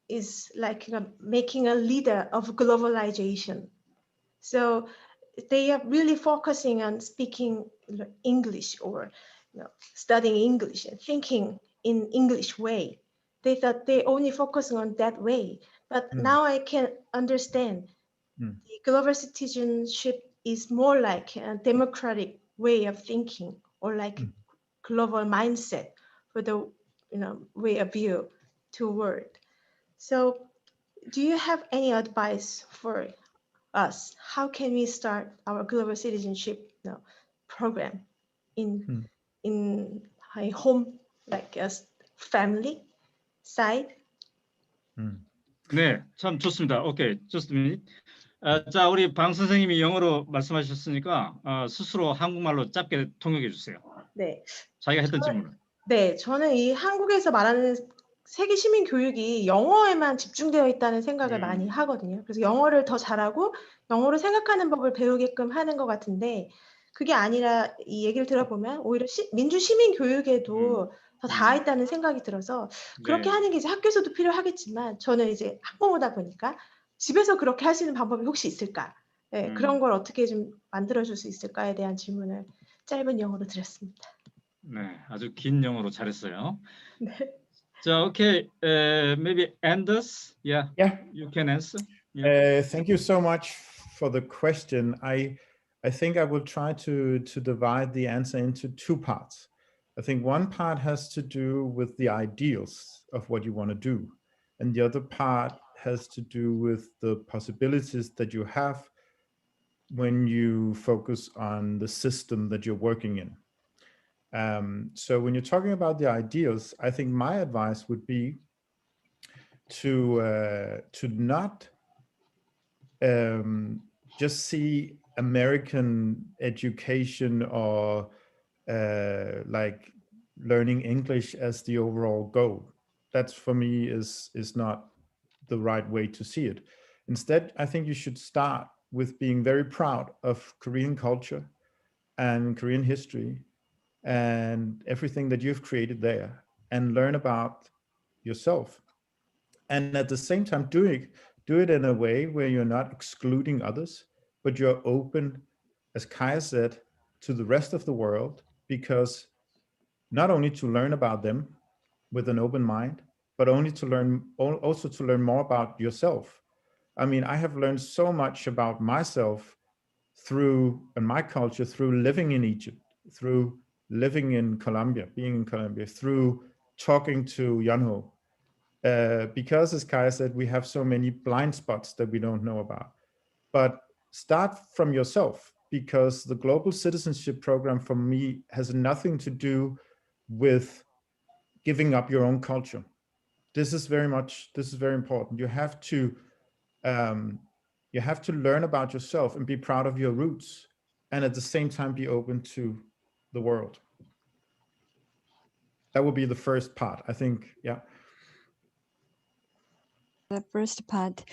is like making a leader of globalization. So they are really focusing on speaking English or studying English and thinking in English way. They thought they only focusing on that way, but now I can understand the global citizenship is more like a democratic way of thinking or like global mindset for the way of view to world. So do you have any advice for us? How can we start our global citizenship program in a home, like a family side? 네, 참 좋습니다. 오케이, just a minute. 자, 우리 방 선생님이 영어로 말씀하셨으니까 스스로 한국말로 짧게 통역해 주세요. 네. 자기가 했던 질문을. 네, 저는 이 한국에서 말하는 세계 시민 교육이 영어에만 집중되어 있다는 생각을 많이 하거든요. 그래서 영어를 더 잘하고 영어로 생각하는 법을 배우게끔 하는 것 같은데 그게 아니라 이 얘기를 들어보면 오히려 민주 시민 교육에도 더 닿아 있다는 생각이 들어서 그렇게 네. 하는 게 이제 학교에서도 필요하겠지만 저는 이제 학부모다 보니까 집에서 그렇게 할 수 있는 방법이 혹시 있을까? 네, 그런 걸 어떻게 좀 만들어줄 수 있을까에 대한 질문을 짧은 영어로 드렸습니다. 네, 아주 긴 영어로 잘했어요. 네. 자, okay, maybe Anders, yeah, you can answer. Yeah. Thank you so much for the question. I think I will try to divide the answer into two parts. I think one part has to do with the ideals of what you want to do, and the other part has to do with the possibilities that you have when you focus on the system that you're working in. So when you're talking about the ideals, I think my advice would be to not just see American education or like learning English as the overall goal. That's for me is not the right way to see it. Instead, I think you should start with being very proud of Korean culture and Korean history and everything that you've created there, and learn about yourself. And at the same time, do it in a way where you're not excluding others, but you're open, as Kaya said, to the rest of the world, because not only to learn about them with an open mind, but also to learn more about yourself. I mean, I have learned so much about myself and my culture through living in Egypt, through living in Colombia, being in Colombia, through talking to Yanho. Because as Kaya said, we have so many blind spots that we don't know about. But start from yourself, because the global citizenship program for me has nothing to do with giving up your own culture. This is very important. You have to learn about yourself and be proud of your roots, and at the same time be open to the world. That would be the first part, I think. Yeah. The first part,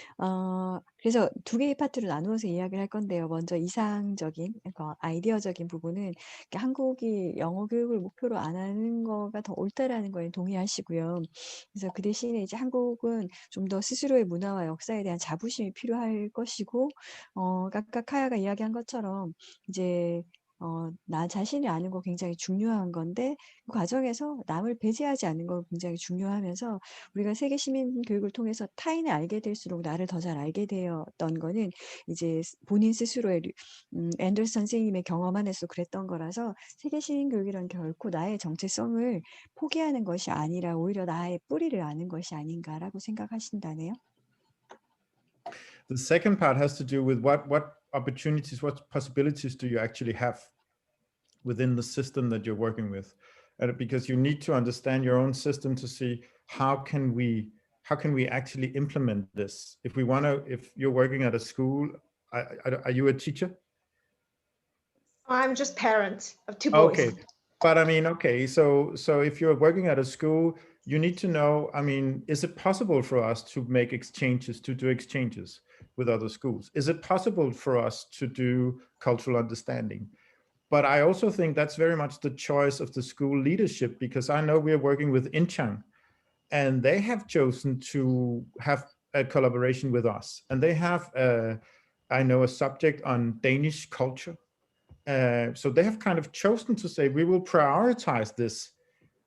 그래서 두 개의 파트로 나누어서 이야기를 할 건데요. 먼저 이상적인, 그러니까 아이디어적인 부분은 한국이 영어 교육을 목표로 안 하는 거가 더 옳다라는 거에 동의하시고요. 그래서 그 대신에 이제 한국은 좀 더 스스로의 문화와 역사에 대한 자부심이 필요할 것이고, 아까 카야가 이야기한 것처럼 이제 나 자신을 아는 거 굉장히 중요한 건데 그 과정에서 남을 배제하지 않는 거 굉장히 중요하면서 우리가 세계 시민 교육을 통해서 타인을 알게 될수록 나를 더 잘 알게 되었던 거는 이제 본인 스스로의 앤더슨 선생님의 경험 안에서 그랬던 거라서 세계 시민 교육이란 결코 나의 정체성을 포기하는 것이 아니라 오히려 나의 뿌리를 아는 것이 아닌가라고 생각하신다네요. The second part has to do with what opportunities, what possibilities do you actually have within the system that you're working with? Because you need to understand your own system to see how can we actually implement this. If you're working at a school, are you a teacher? I'm just parent of 2 boys. Okay, but I mean, okay, so if you're working at a school, you need to know, I mean, is it possible for us to make exchanges, to do exchanges with other schools? Is it possible for us to do cultural understanding? But I also think that's very much the choice of the school leadership, because I know we're working with Incheon, and they have chosen to have a collaboration with us. And they have, I know, a subject on Danish culture. So they have kind of chosen to say, we will prioritize this.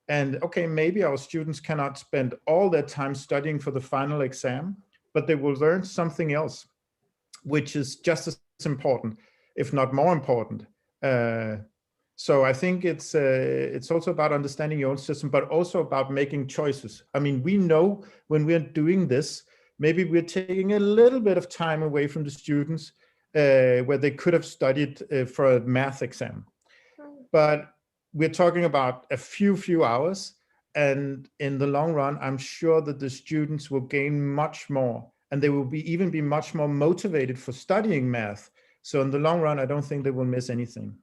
And okay, maybe our students cannot spend all their time studying for the final exam, but they will learn something else, which is just as important, if not more important. So I think it's also about understanding your own system, but also about making choices. I mean, we know when we're doing this, maybe we're taking a little bit of time away from the students where they could have studied for a math exam. But we're talking about a few hours, and in the long run, I'm sure that the students will gain much more, and they will even be much more motivated for studying math. So in the long run, I don't think they will miss anything.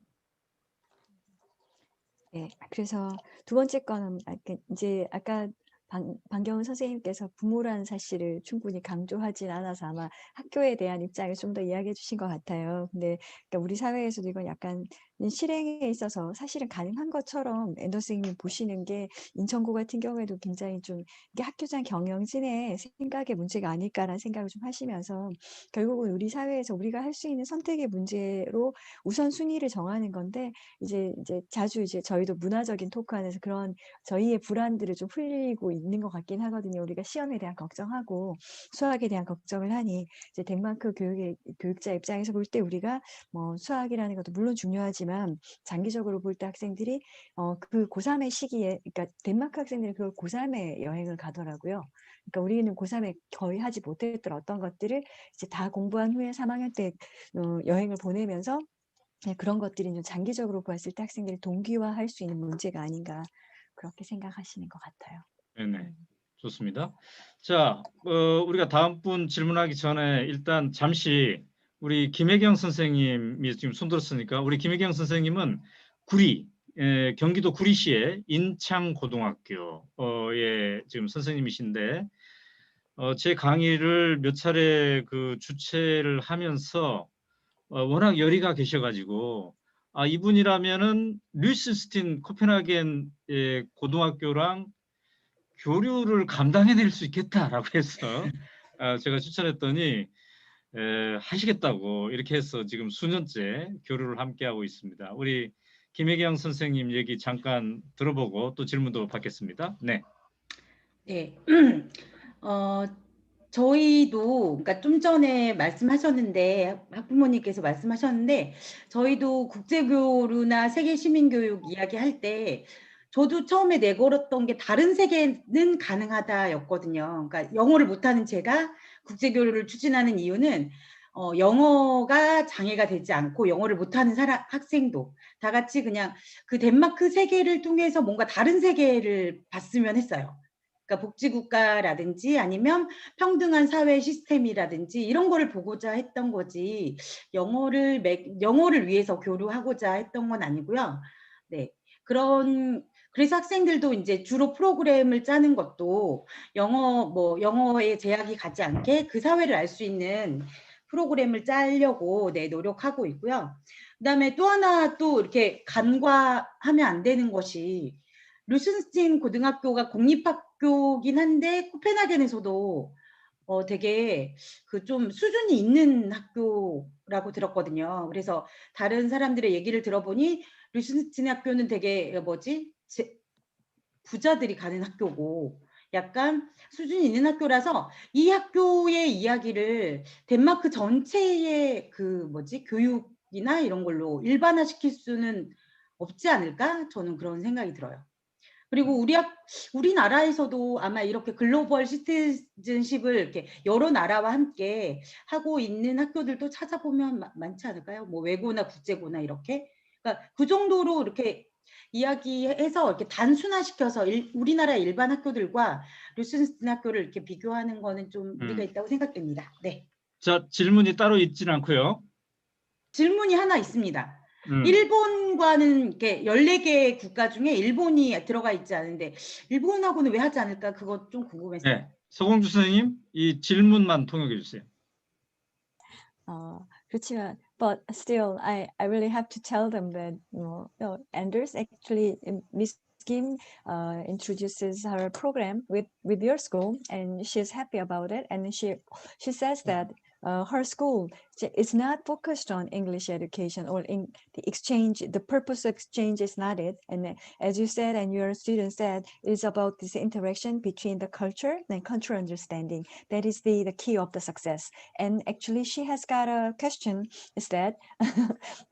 네, 그래서 두 번째 거는 이제 아까 방경훈 선생님께서 부모라는 사실을 충분히 강조하진 않아서 아마 학교에 대한 입장을 좀 더 이야기해 주신 것 같아요. 근데 그러니까 우리 사회에서도 이건 약간 실행에 있어서 사실은 가능한 것처럼 앤더슨 선생님이 보시는 게 인천고 같은 경우에도 굉장히 좀 이게 학교장 경영진의 생각의 문제가 아닐까라는 생각을 좀 하시면서 결국은 우리 사회에서 우리가 할 수 있는 선택의 문제로 우선순위를 정하는 건데 이제 자주 이제 저희도 문화적인 토크 안에서 그런 저희의 불안들을 좀 풀리고 있는 것 같긴 하거든요. 우리가 시험에 대한 걱정하고 수학에 대한 걱정을 하니 이제 덴마크 교육자 입장에서 볼 때 우리가 뭐 수학이라는 것도 물론 중요하지만 장기적으로 볼 때 학생들이 그 고3의 시기에, 그러니까 덴마크 학생들이 그 고3에 여행을 가더라고요. 그러니까 우리는 고3에 거의 하지 못했던 어떤 것들을 이제 다 공부한 후에 3학년 때 여행을 보내면서 그런 것들이 좀 장기적으로 봤을 때 학생들이 동기화할 수 있는 문제가 아닌가 그렇게 생각하시는 것 같아요. 네네, 좋습니다. 자, 우리가 다음 분 질문하기 전에 일단 잠시 우리 김혜경 선생님이 지금 손들었으니까 우리 김혜경 선생님은 경기도 구리시의 인창고등학교의 지금 선생님이신데 제 강의를 몇 차례 그 주최를 하면서 워낙 열의가 계셔가지고 이분이라면은 류스스틴 코펜하겐 고등학교랑 교류를 감당해낼 수 있겠다라고 해서 제가 추천했더니 하시겠다고 이렇게 해서 지금 수년째 교류를 함께하고 있습니다. 우리 김혜경 선생님 얘기 잠깐 들어보고 또 질문도 받겠습니다. 네. 네. 저희도 그러니까 좀 전에 말씀하셨는데 학부모님께서 말씀하셨는데 저희도 국제교류나 세계시민교육 이야기할 때 저도 처음에 내걸었던 게 다른 세계는 가능하다였거든요. 그러니까 영어를 못하는 제가 국제교류를 추진하는 이유는 영어가 장애가 되지 않고 영어를 못하는 학생도 다 같이 그냥 그 덴마크 세계를 통해서 뭔가 다른 세계를 봤으면 했어요. 그러니까 복지국가라든지 아니면 평등한 사회 시스템이라든지 이런 거를 보고자 했던 거지 영어를 위해서 교류하고자 했던 건 아니고요. 네, 그래서 학생들도 이제 주로 프로그램을 짜는 것도 영어에 제약이 가지 않게 그 사회를 알 수 있는 프로그램을 짜려고 노력하고 있고요. 그다음에 또 하나 또 이렇게 간과하면 안 되는 것이 루슨스틴 고등학교가 공립학교긴 한데 코펜하겐에서도 되게 그 좀 수준이 있는 학교라고 들었거든요. 그래서 다른 사람들의 얘기를 들어보니 루슨스틴 학교는 되게 부자들이 가는 학교고 약간 수준이 있는 학교라서 이 학교의 이야기를 덴마크 전체의 교육이나 이런 걸로 일반화시킬 수는 없지 않을까? 저는 그런 생각이 들어요. 그리고 우리나라에서도 아마 이렇게 글로벌 시티즌십을 이렇게 여러 나라와 함께 하고 있는 학교들도 찾아보면 많지 않을까요? 뭐 외고나 국제고나 이렇게. 그러니까 그 정도로 이렇게 이야기해서 이렇게 단순화시켜서 우리나라 일반 학교들과 루슨스틴 학교를 이렇게 비교하는 거는 좀 무리가 있다고 생각됩니다. 네. 자, 질문이 따로 있진 않고요. 질문이 하나 있습니다. 일본과는 이렇게 14개 국가 중에 일본이 들어가 있지 않은데 일본하고는 왜 하지 않을까? 그거 좀 궁금했어요. 네, 서공주 선생님, 이 질문만 통역해 주세요. 그렇지만, but still, I really have to tell them that Anders actually, Miss Kim introduces her program with your school, and she's happy about it, and she says that her school is not focused on English education or in the exchange. The purpose of exchange is not it, and as you said, and your students said, it's about this interaction between the culture and cultural understanding. That is the key of the success. And actually, she has got a question: is that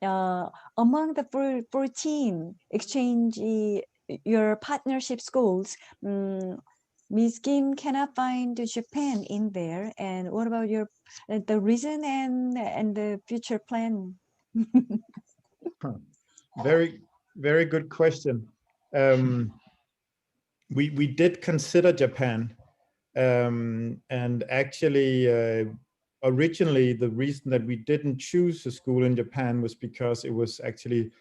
among the 14 exchange your partnership schools, Ms. Kim cannot find Japan in there, and what about the reason and the future plan? Very, very good question. We did consider Japan, and actually, originally the reason that we didn't choose a school in Japan was because it was actually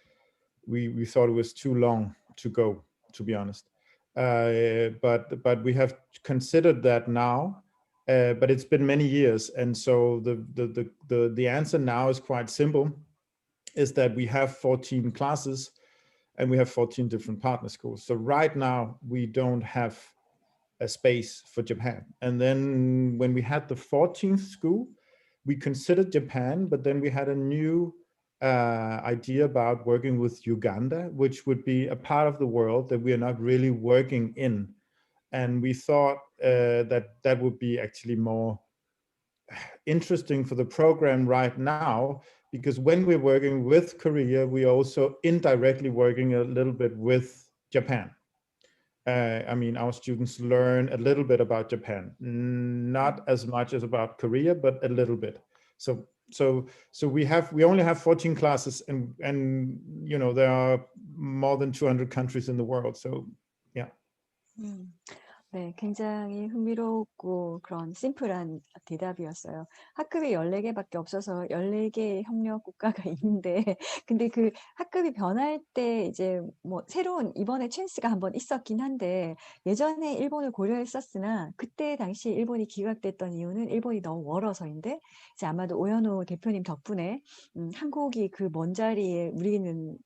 we thought it was too long to go, to be honest. But we have considered that now, but it's been many years, and so the answer now is quite simple, is that we have 14 classes and we have 14 different partner schools. So right now we don't have a space for Japan. And then when we had the 14th school, we considered Japan, but then we had a new idea about working with Uganda, which would be a part of the world that we are not really working in. And we thought that would be actually more interesting for the program right now, because when we're working with Korea, we are also indirectly working a little bit with Japan. I mean, our students learn a little bit about Japan, not as much as about Korea, but a little bit. So we only have 14 classes, and you know, there are more than 200 countries in the world. So yeah. 네, 굉장히 흥미롭고 그런 심플한 대답이었어요. 학급이 14개밖에 없어서 14개의 협력 국가가 있는데, 근데 그 학급이 변할 때 이제 뭐 새로운 이번에 찬스가 한번 있었긴 한데, 예전에 일본을 고려했었으나 그때 당시 일본이 기각됐던 이유는 일본이 너무 멀어서인데, 이제 아마도 오연호 대표님 덕분에 한국이 그 먼 자리에 우리는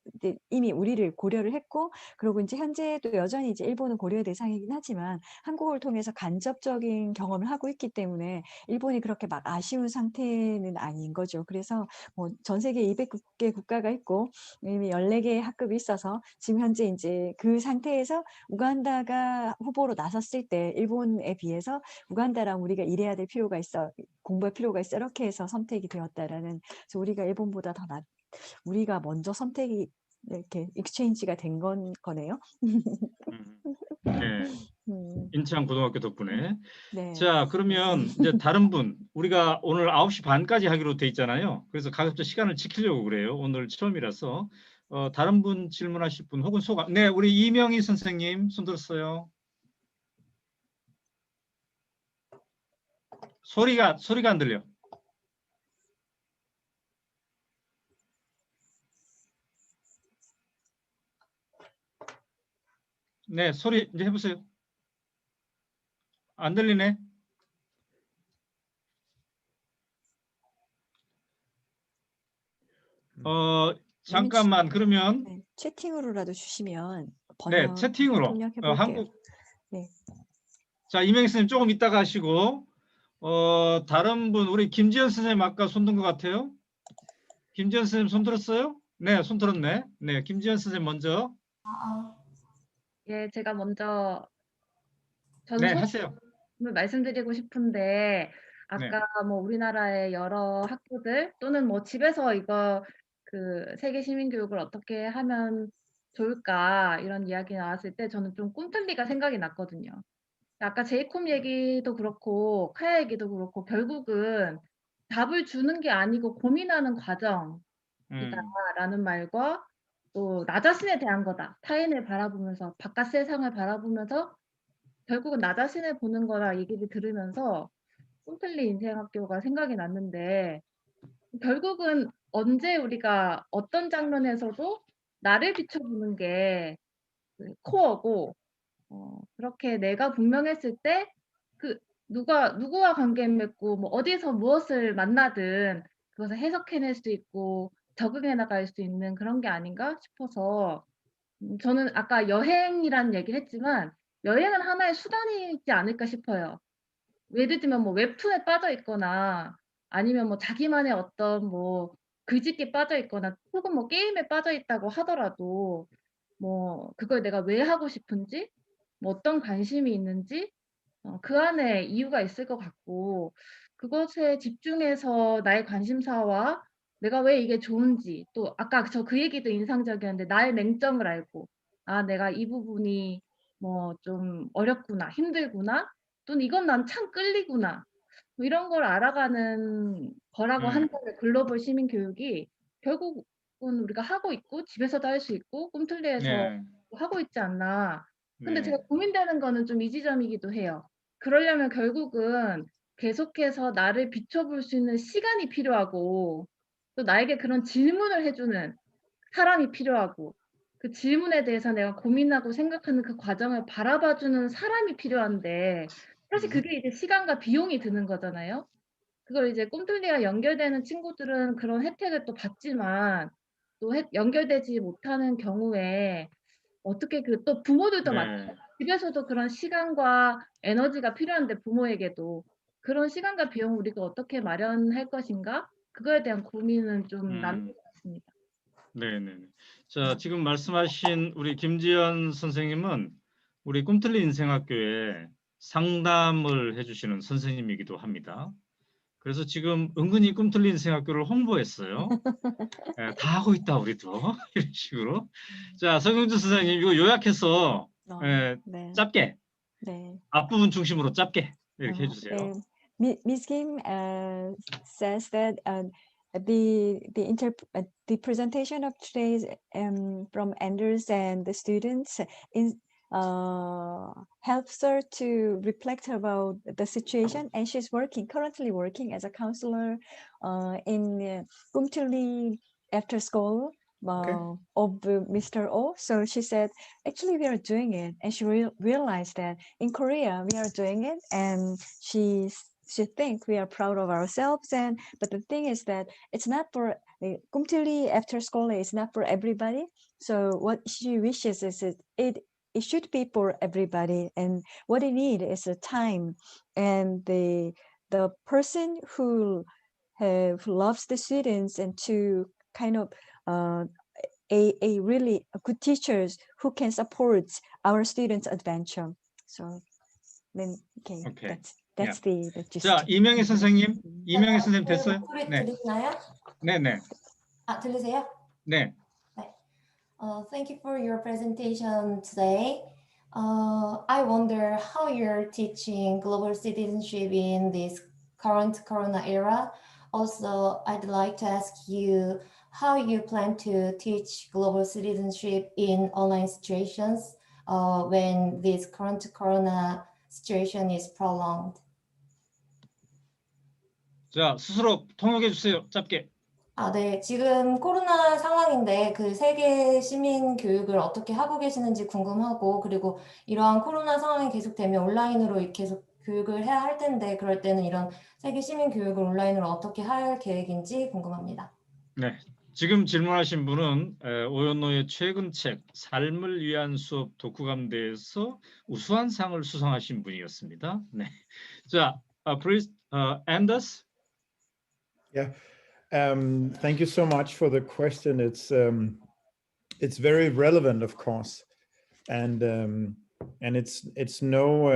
이미 우리를 고려를 했고, 그리고 이제 현재도 여전히 이제 일본은 고려의 대상이긴 하지만 한국을 통해서 간접적인 경험을 하고 있기 때문에 일본이 그렇게 막 아쉬운 상태는 아닌 거죠. 그래서 뭐 전 세계 200개 국가가 있고 이미 14개의 학급이 있어서 지금 현재 이제 그 상태에서 우간다가 후보로 나섰을 때 일본에 비해서 우간다랑 우리가 일해야 될 필요가 있어, 공부할 필요가 있어, 이렇게 해서 선택이 되었다라는, 그래서 우리가 일본보다 더 우리가 먼저 선택이 이렇게 익스체인지가 된 거네요. 네. 인천 고등학교 덕분에. 네. 자, 그러면 이제 다른 분, 우리가 오늘 9시 반까지 하기로 돼 있잖아요. 그래서 가급적 시간을 지키려고 그래요. 오늘 처음이라서. 다른 분 질문하실 분 혹은 소감. 네, 우리 이명희 선생님 손 들었어요. 소리가 안 들려. 네, 소리 이제 해보세요. 안 들리네. 잠깐만 그러면 네, 채팅으로라도 주시면 네, 번역 채팅으로 통역해 볼게요. 한국 네. 자, 이명희 선생님 조금 이따가 하시고 다른 분 우리 김지연 선생님 아까 손 든 것 같아요. 김지연 선생님 손 들었어요? 네, 손 들었네. 네, 김지연 선생님 먼저. 예, 제가 먼저 네, 저는 하세요. 소감을 말씀드리고 싶은데 네. 아까 뭐 우리나라의 여러 학교들 또는 뭐 집에서 이거 그 세계 시민 교육을 어떻게 하면 좋을까 이런 이야기 나왔을 때 저는 좀 꿈틀리가 생각이 났거든요. 아까 제이콥 얘기도 그렇고 카야 얘기도 그렇고 결국은 답을 주는 게 아니고 고민하는 과정이다라는 말과 또 나 자신에 대한 거다. 타인을 바라보면서 바깥 세상을 바라보면서 결국은 나 자신을 보는 거라 얘기를 들으면서 꿈틀리 인생학교가 생각이 났는데 결국은 언제 우리가 어떤 장면에서도 나를 비춰보는 게 그 코어고 그렇게 내가 분명했을 때 그 누구와 관계 맺고 뭐 어디서 무엇을 만나든 그것을 해석해낼 수 있고 적응해 나갈 수 있는 그런 게 아닌가 싶어서 저는 아까 여행이라는 얘기를 했지만 여행은 하나의 수단이지 않을까 싶어요. 예를 들면 뭐 웹툰에 빠져 있거나 아니면 뭐 자기만의 어떤 뭐 글짓기에 빠져 있거나 혹은 뭐 게임에 빠져 있다고 하더라도 뭐 그걸 내가 왜 하고 싶은지 뭐 어떤 관심이 있는지 그 안에 이유가 있을 것 같고 그것에 집중해서 나의 관심사와 내가 왜 이게 좋은지 또 아까 저 그 얘기도 인상적이었는데 나의 맹점을 알고 '아 내가 이 부분이 뭐 좀 어렵구나. 힘들구나.' 또는 '이건 난 참 끌리구나.' 뭐 이런 걸 알아가는 거라고 한다면 글로벌 시민 교육이 결국은 우리가 하고 있고 집에서도 할 수 있고 꿈틀리에서 네. 하고 있지 않나. 근데 네. 제가 고민되는 거는 좀 이 지점이기도 해요. 그러려면 결국은 계속해서 나를 비춰볼 수 있는 시간이 필요하고 또 나에게 그런 질문을 해 주는 사람이 필요하고 그 질문에 대해서 내가 고민하고 생각하는 그 과정을 바라봐 주는 사람이 필요한데 사실 그게 이제 시간과 비용이 드는 거잖아요. 그걸 이제 꿈틀리와 연결되는 친구들은 그런 혜택을 또 받지만 또 연결되지 못하는 경우에 어떻게 그 또 부모들도 네. 마찬가지예요. 집에서도 그런 시간과 에너지가 필요한데 부모에게도 그런 시간과 비용을 우리가 어떻게 마련할 것인가? 그거에 대한 고민은 좀 나누는 것 같습니다. 네네. 자, 지금 말씀하신 우리 김지연 선생님은 우리 꿈틀리 인생학교에 상담을 해주시는 선생님이기도 합니다. 그래서 지금 은근히 꿈틀리 인생학교를 홍보했어요. 예, 다 하고 있다 우리도 이런 식으로. 자, 서경주 선생님 이거 요약해서 네. 짧게 네. 앞부분 중심으로 짧게 이렇게 네. 해주세요. Ms. Kim says that the presentation of today's from Anders and the students helps her to reflect about the situation, and she's currently working as a counselor in Kumtuli after school of Mr. O. So she said, actually, we are doing it, and she realized that in Korea we are doing it, and she think we are proud of ourselves. But the thing is that it's not for Kumtili after school. It's not for everybody. So what she wishes is it should be for everybody, and what it needs is a time, and the person who loves the students and to kind of a really good teachers who can support our students' adventure. So then, okay. That's the gist. 자, 이명희 선생님, 이명희 선생님 됐어요? 목소리 네. 들리나요? 네. 들리세요? 네. Thank you for your presentation today. I wonder how you're teaching global citizenship in this current Corona era. Also, I'd like to ask you how you plan to teach global citizenship in online situations when this current Corona situation is prolonged. 자, 스스로 통역해 주세요. 짧게. 네. 지금 코로나 상황인데 그 세계 시민 교육을 어떻게 하고 계시는지 궁금하고, 그리고 이러한 코로나 상황이 계속되면 온라인으로 계속 교육을 해야 할 텐데 그럴 때는 이런 세계 시민 교육을 온라인으로 어떻게 할 계획인지 궁금합니다. 네. 지금 질문하신 분은 오연노의 최근 책 삶을 위한 수업 독후감대에서 우수한 상을 수상하신 분이었습니다. 네. 자, please, Anders. Yeah. Thank you so much for the question. It's very relevant, of course, and it's no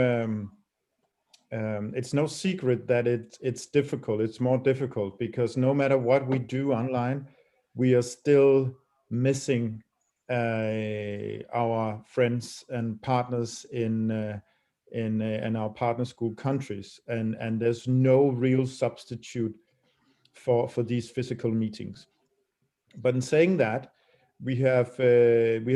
secret that it's difficult. It's more difficult because no matter what we do online, we are still missing our friends and partners in our partner school countries, and there's no real substitute for these physical meetings. But in saying that, we have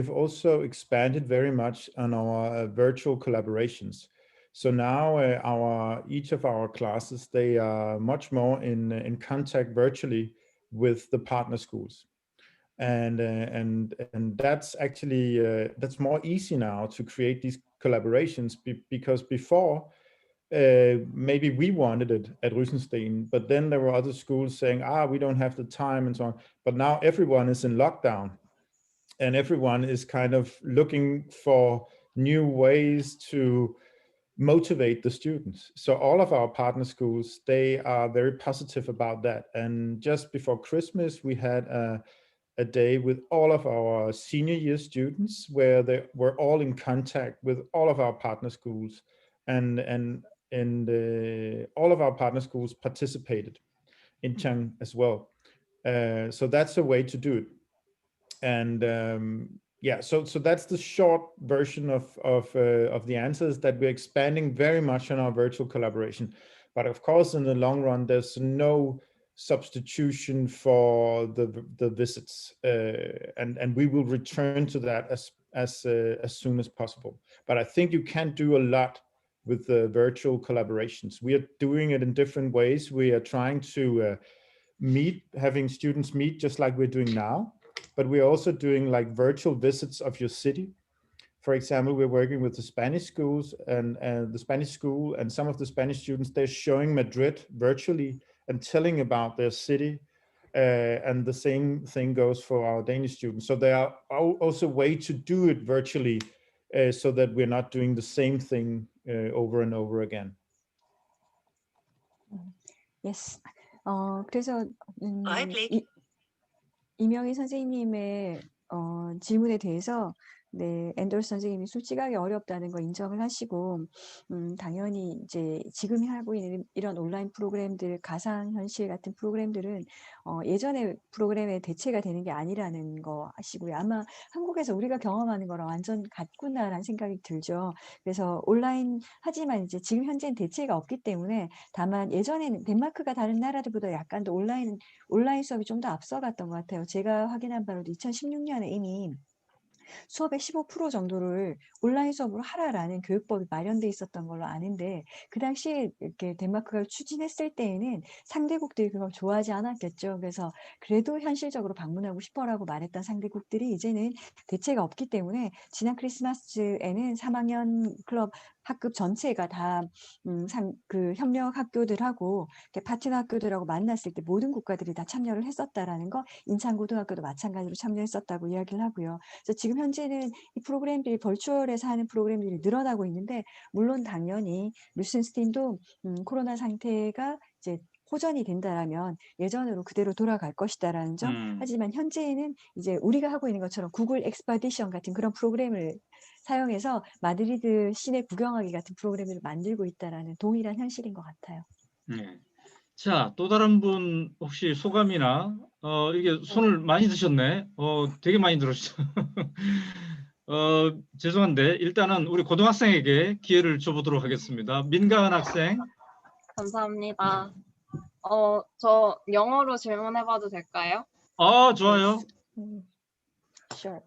also expanded very much on our virtual collaborations. So now each of our classes, they are much more in contact virtually with the partner schools, and that's actually that's more easy now to create these collaborations because before maybe we wanted it at Rüsenstein, but then there were other schools saying, we don't have the time and so on. But now everyone is in lockdown and everyone is kind of looking for new ways to motivate the students. So all of our partner schools, they are very positive about that. And just before Christmas, we had a day with all of our senior year students where they were all in contact with all of our partner schools, and all of our partner schools participated in Chang as well. So that's a way to do it. And yeah, so that's the short version of the answers, that we're expanding very much on our virtual collaboration. But of course, in the long run, there's no substitution for the visits, and we will return to that as soon as possible. But I think you can do a lot with the virtual collaborations. We are doing it in different ways. We are trying to having students meet just like we're doing now, but we're also doing like virtual visits of your city. For example, we're working with the Spanish schools and the Spanish school, and some of the Spanish students, they're showing Madrid virtually and telling about their city. And the same thing goes for our Danish students. So there are also ways to do it virtually so that we're not doing the same thing over and over again. Yes. 그래서 이명희 선생님의 질문에 대해서 네, 앤더스 선생님이 솔직하게 어렵다는 거 인정을 하시고, 당연히 이제 지금 하고 있는 이런 온라인 프로그램들, 가상현실 같은 프로그램들은 예전의 프로그램에 대체가 되는 게 아니라는 거 하시고요. 아마 한국에서 우리가 경험하는 거랑 완전 같구나라는 생각이 들죠. 그래서 온라인 하지만 이제 지금 현재는 대체가 없기 때문에, 다만 예전에는 덴마크가 다른 나라들보다 약간 더 온라인 수업이 좀 더 앞서갔던 것 같아요. 제가 확인한 바로도 2016년에 이미 수업의 15% 정도를 온라인 수업으로 하라라는 교육법이 마련돼 있었던 걸로 아는데, 그 당시에 이렇게 덴마크가 추진했을 때에는 상대국들이 그걸 좋아하지 않았겠죠. 그래서 그래도 현실적으로 방문하고 싶어라고 말했던 상대국들이 이제는 대체가 없기 때문에, 지난 크리스마스에는 3학년 클럽 학급 전체가 다 그 협력 학교들하고 파트너 학교들하고 만났을 때 모든 국가들이 다 참여를 했었다라는 거, 인천고등학교도 마찬가지로 참여했었다고 이야기를 하고요. 그래서 지금 현재는 이 프로그램들이 벌추얼에서 하는 프로그램들이 늘어나고 있는데, 물론 당연히 루센스틴도 코로나 상태가 이제 호전이 된다라면 예전으로 그대로 돌아갈 것이다라는 점. 하지만 현재는 이제 우리가 하고 있는 것처럼 구글 엑스파디션 같은 그런 프로그램을 사용해서 마드리드 시내 구경하기 같은 프로그램을 만들고 있다라는 동일한 현실인 것 같아요. 네. 자, 또 다른 분 혹시 소감이나 이게 손을 많이 드셨네. 되게 많이 들었죠. 죄송한데 일단은 우리 고등학생에게 기회를 줘보도록 하겠습니다. 민가은 학생. 감사합니다. 저 영어로 질문해봐도 될까요? 좋아요. Sure.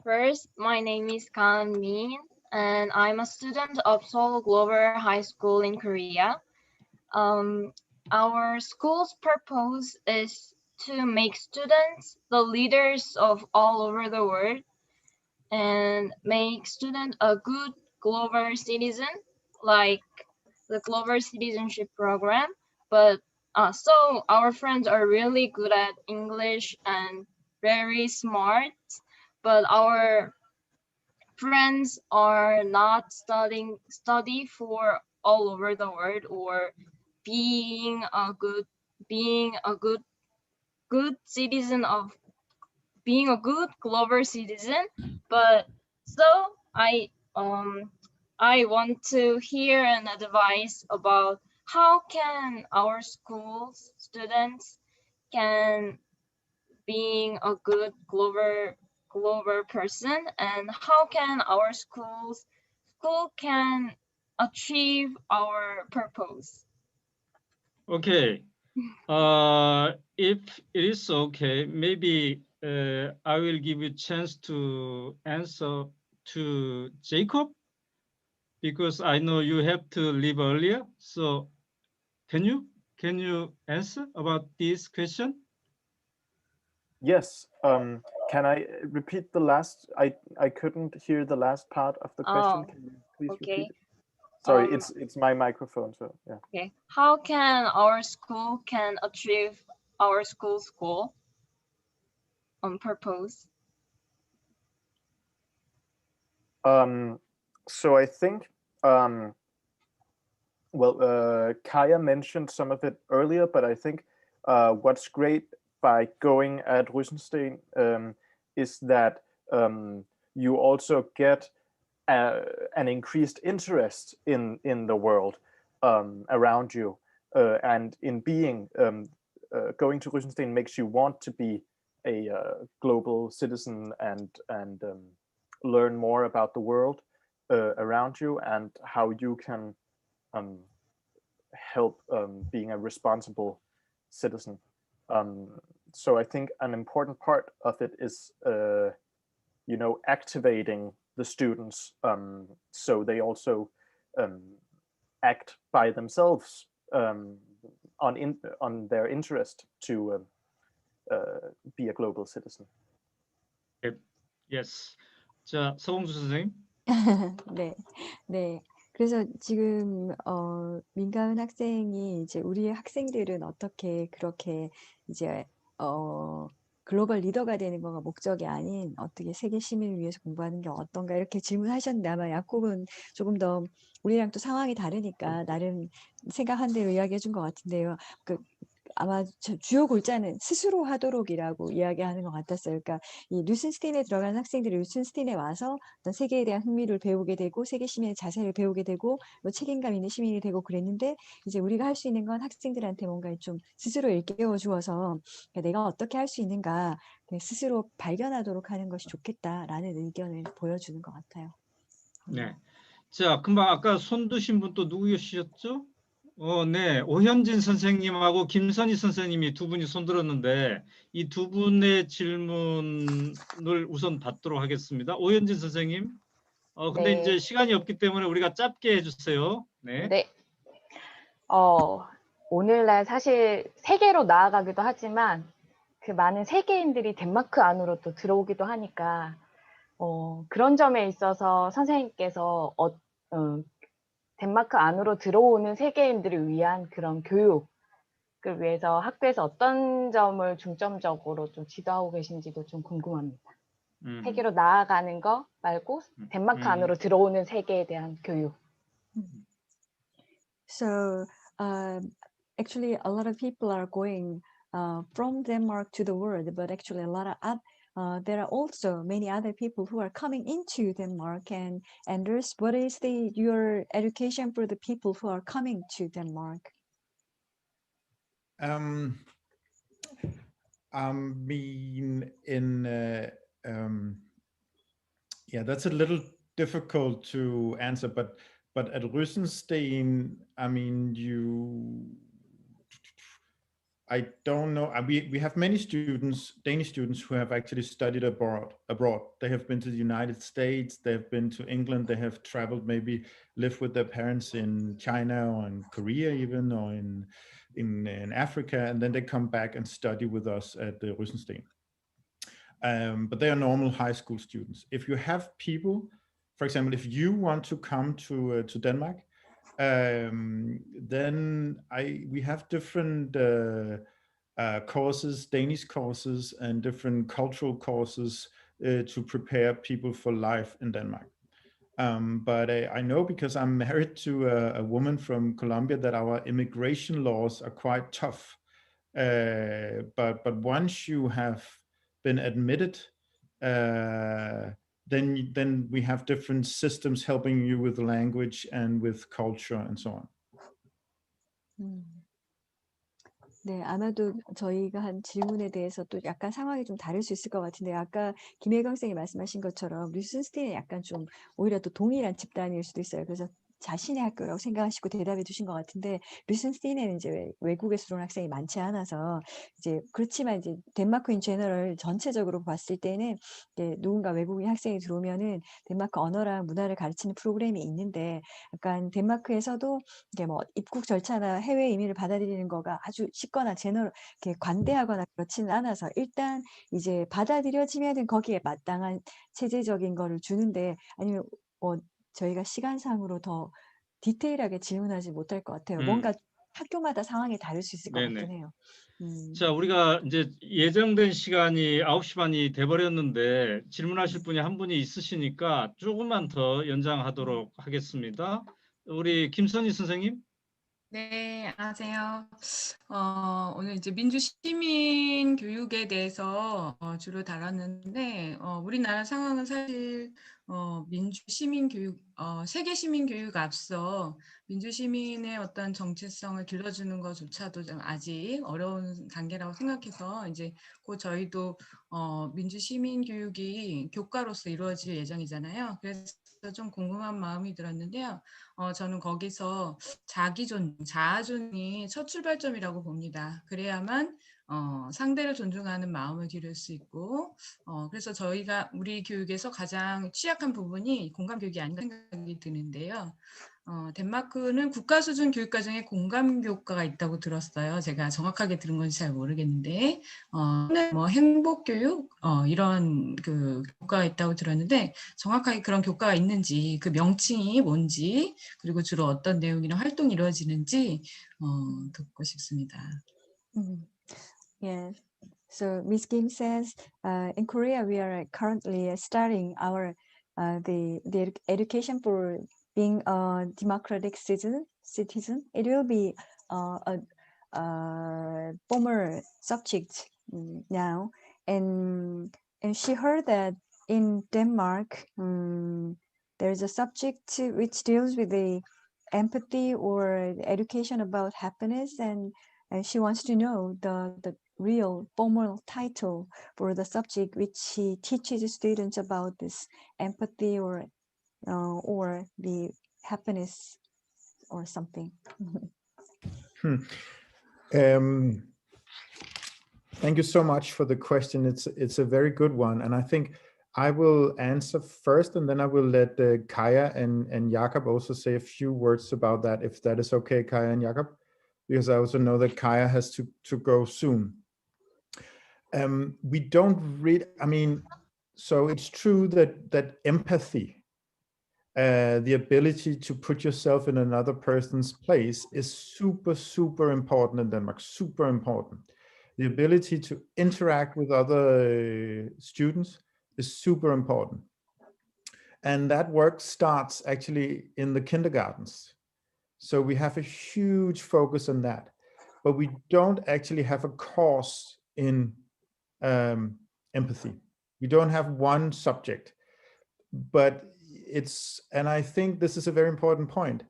First, my name is Kan Min, and I'm a student of Seoul Global High School in Korea. Our school's purpose is to make students the leaders of all over the world and make students a good global citizen, like the Global Citizenship Program. But So our friends are really good at English and very smart, but our friends are not study for all over the world or being a good citizen of being a good global citizen. But so I want to hear an advice about how can our school students can being a good global person, and how can our school can achieve our purpose. Okay. If it is okay, maybe I will give you a chance to answer to Jacob, because I know you have to leave earlier. So can you answer about this question? Yes. Can I repeat the last? I couldn't hear the last part of the question. Oh, Can you please okay. repeat? Sorry, it's my microphone. So yeah. Okay. How can our school can achieve our school's goal on purpose? So I think well, Kaya mentioned some of it earlier, but I think what's great by going at Rysensten is that you also get an increased interest in the world around you, and in being going to Rysensten makes you want to be a global citizen and learn more about the world around you and how you can help being a responsible citizen. So I think an important part of it is, activating the students so they also act by themselves on their interest to be a global citizen. Yes. 자, 서봉주 선생님. 네, 네. 그래서 지금 민가은 학생이 이제 우리 학생들은 어떻게 그렇게 이제 글로벌 리더가 되는 거가 목적이 아닌 어떻게 세계 시민을 위해서 공부하는 게 어떤가 이렇게 질문하셨는데, 아마 야콥은 조금 더 우리랑 또 상황이 다르니까 나름 생각한 대로 이야기해 준 것 같은데요. 아마 주요 골자는 스스로 하도록이라고 이야기하는 것 같았어요. 그러니까 이 류슨스틴에 들어가는 학생들이 류슨스틴에 와서 어떤 세계에 대한 흥미를 배우게 되고 세계 시민의 자세를 배우게 되고 뭐 책임감 있는 시민이 되고 그랬는데, 이제 우리가 할 수 있는 건 학생들한테 뭔가 좀 스스로 일깨워 주어서 내가 어떻게 할 수 있는가 스스로 발견하도록 하는 것이 좋겠다라는 의견을 보여주는 것 같아요. 네. 자, 금방 아까 손 드신 분 또 누구셨죠? 네, 오현진 선생님하고 김선희 선생님이 두 분이 손 들었는데 이 두 분의 질문을 우선 받도록 하겠습니다. 오현진 선생님. 근데 네. 이제 시간이 없기 때문에 우리가 짧게 해주세요. 네. 네. 오늘날 사실 세계로 나아가기도 하지만 그 많은 세계인들이 덴마크 안으로 또 들어오기도 하니까 그런 점에 있어서 선생님께서 덴마크 안으로 들어오는 세계인들을 위한 그런 교육을 위해서 학교에서 어떤 점을 중점적으로 좀 지도하고 계신지도 좀 궁금합니다. 세계로 나아가는 거 말고 덴마크 안으로 들어오는 세계에 대한 교육. So actually a lot of people are going from Denmark to the world, but actually a lot of there are also many other people who are coming into Denmark. And Anders, what is your education for the people who are coming to Denmark? Yeah, that's a little difficult to answer, but at Rysensten, I mean, I don't know. We have many students, Danish students, who have actually studied abroad. They have been to the United States, they have been to England, they have traveled, maybe lived with their parents in China or in Korea even, or in Africa, and then they come back and study with us at the Rysensten. But they are normal high school students. If you have people, for example, if you want to come to Denmark, Then we have different courses, Danish courses, and different cultural courses to prepare people for life in Denmark. But I know, because I'm married to a woman from Colombia, that our immigration laws are quite tough. But once you have been admitted, then we have different systems helping you with language and with culture and so on. 네, 아마도 저희가 한 질문에 대해서 또 약간 상황이 좀 다를 수 있을 것 같은데, 아까 김혜경 선생님이 말씀하신 것처럼 류슨스틴은 약간 좀 오히려 또 동일한 집단일 수도 있어요. 그래서 자신의 학교라고 생각하시고 대답해 주신 것 같은데, 류슨스틴에는 이제 외국에서 들어온 학생이 많지 않아서 이제, 그렇지만 이제 덴마크인 제너럴 전체적으로 봤을 때는 이제 누군가 외국인 학생이 들어오면은 덴마크 언어랑 문화를 가르치는 프로그램이 있는데, 약간 덴마크에서도 이게 뭐 입국 절차나 해외 이민을 받아들이는 거가 아주 쉽거나 제너럴 이렇게 관대하거나 그렇지는 않아서, 일단 이제 받아들여지면은 거기에 마땅한 체제적인 거를 주는데, 아니면 저희가 시간상으로 더 디테일하게 질문하지 못할 것 같아요. 뭔가 학교마다 상황이 다를 수 있을 것 같긴 해요. 자, 우리가 이제 예정된 시간이 9시 반이 돼버렸는데 질문하실 분이 한 분이 있으시니까 조금만 더 연장하도록 하겠습니다. 우리 김선희 선생님. 네, 안녕하세요. 오늘 이제 민주 시민 교육에 대해서 주로 다뤘는데, 우리나라 상황은 사실 민주 시민 교육, 세계 시민 교육 앞서 민주 시민의 어떤 정체성을 길러주는 것조차도 좀 아직 어려운 단계라고 생각해서, 이제 곧 저희도 민주 시민 교육이 교과로서 이루어질 예정이잖아요. 그래서 좀 궁금한 마음이 들었는데요. 저는 거기서 자아존이 첫 출발점이라고 봅니다. 그래야만 상대를 존중하는 마음을 기를 수 있고, 그래서 저희가 우리 교육에서 가장 취약한 부분이 공감 교육이 아닌가 생각이 드는데요. 덴마크는 국가 수준 교육과정에 공감 교과가 있다고 들었어요. 제가 정확하게 들은 건지 잘 모르겠는데, 뭐 행복 교육 이런 그 교과가 있다고 들었는데, 정확하게 그런 교과가 있는지, 그 명칭이 뭔지, 그리고 주로 어떤 내용이나 활동이 이루어지는지 듣고 싶습니다. Yeah. So Ms. Kim says, in Korea we are currently studying our the education for being a democratic citizen. It will be a former subject now, and she heard that in Denmark there's a subject which deals with the empathy or education about happiness, and she wants to know the real formal title for the subject which she teaches students about this empathy or the happiness or something. Thank you so much for the question. It's a very good one, and I think I will answer first, and then I will let Kaya and Jakob also say a few words about that, if that is okay, Kaya and Jakob, because I also know that Kaya has to go soon. We don't read, I mean, so it's true that empathy, the ability to put yourself in another person's place, is super important in Denmark, super important. The ability to interact with other students is super important. And that work starts actually in the kindergartens. So we have a huge focus on that, but we don't actually have a course in empathy. We don't have one subject, but and I think this is a very important point.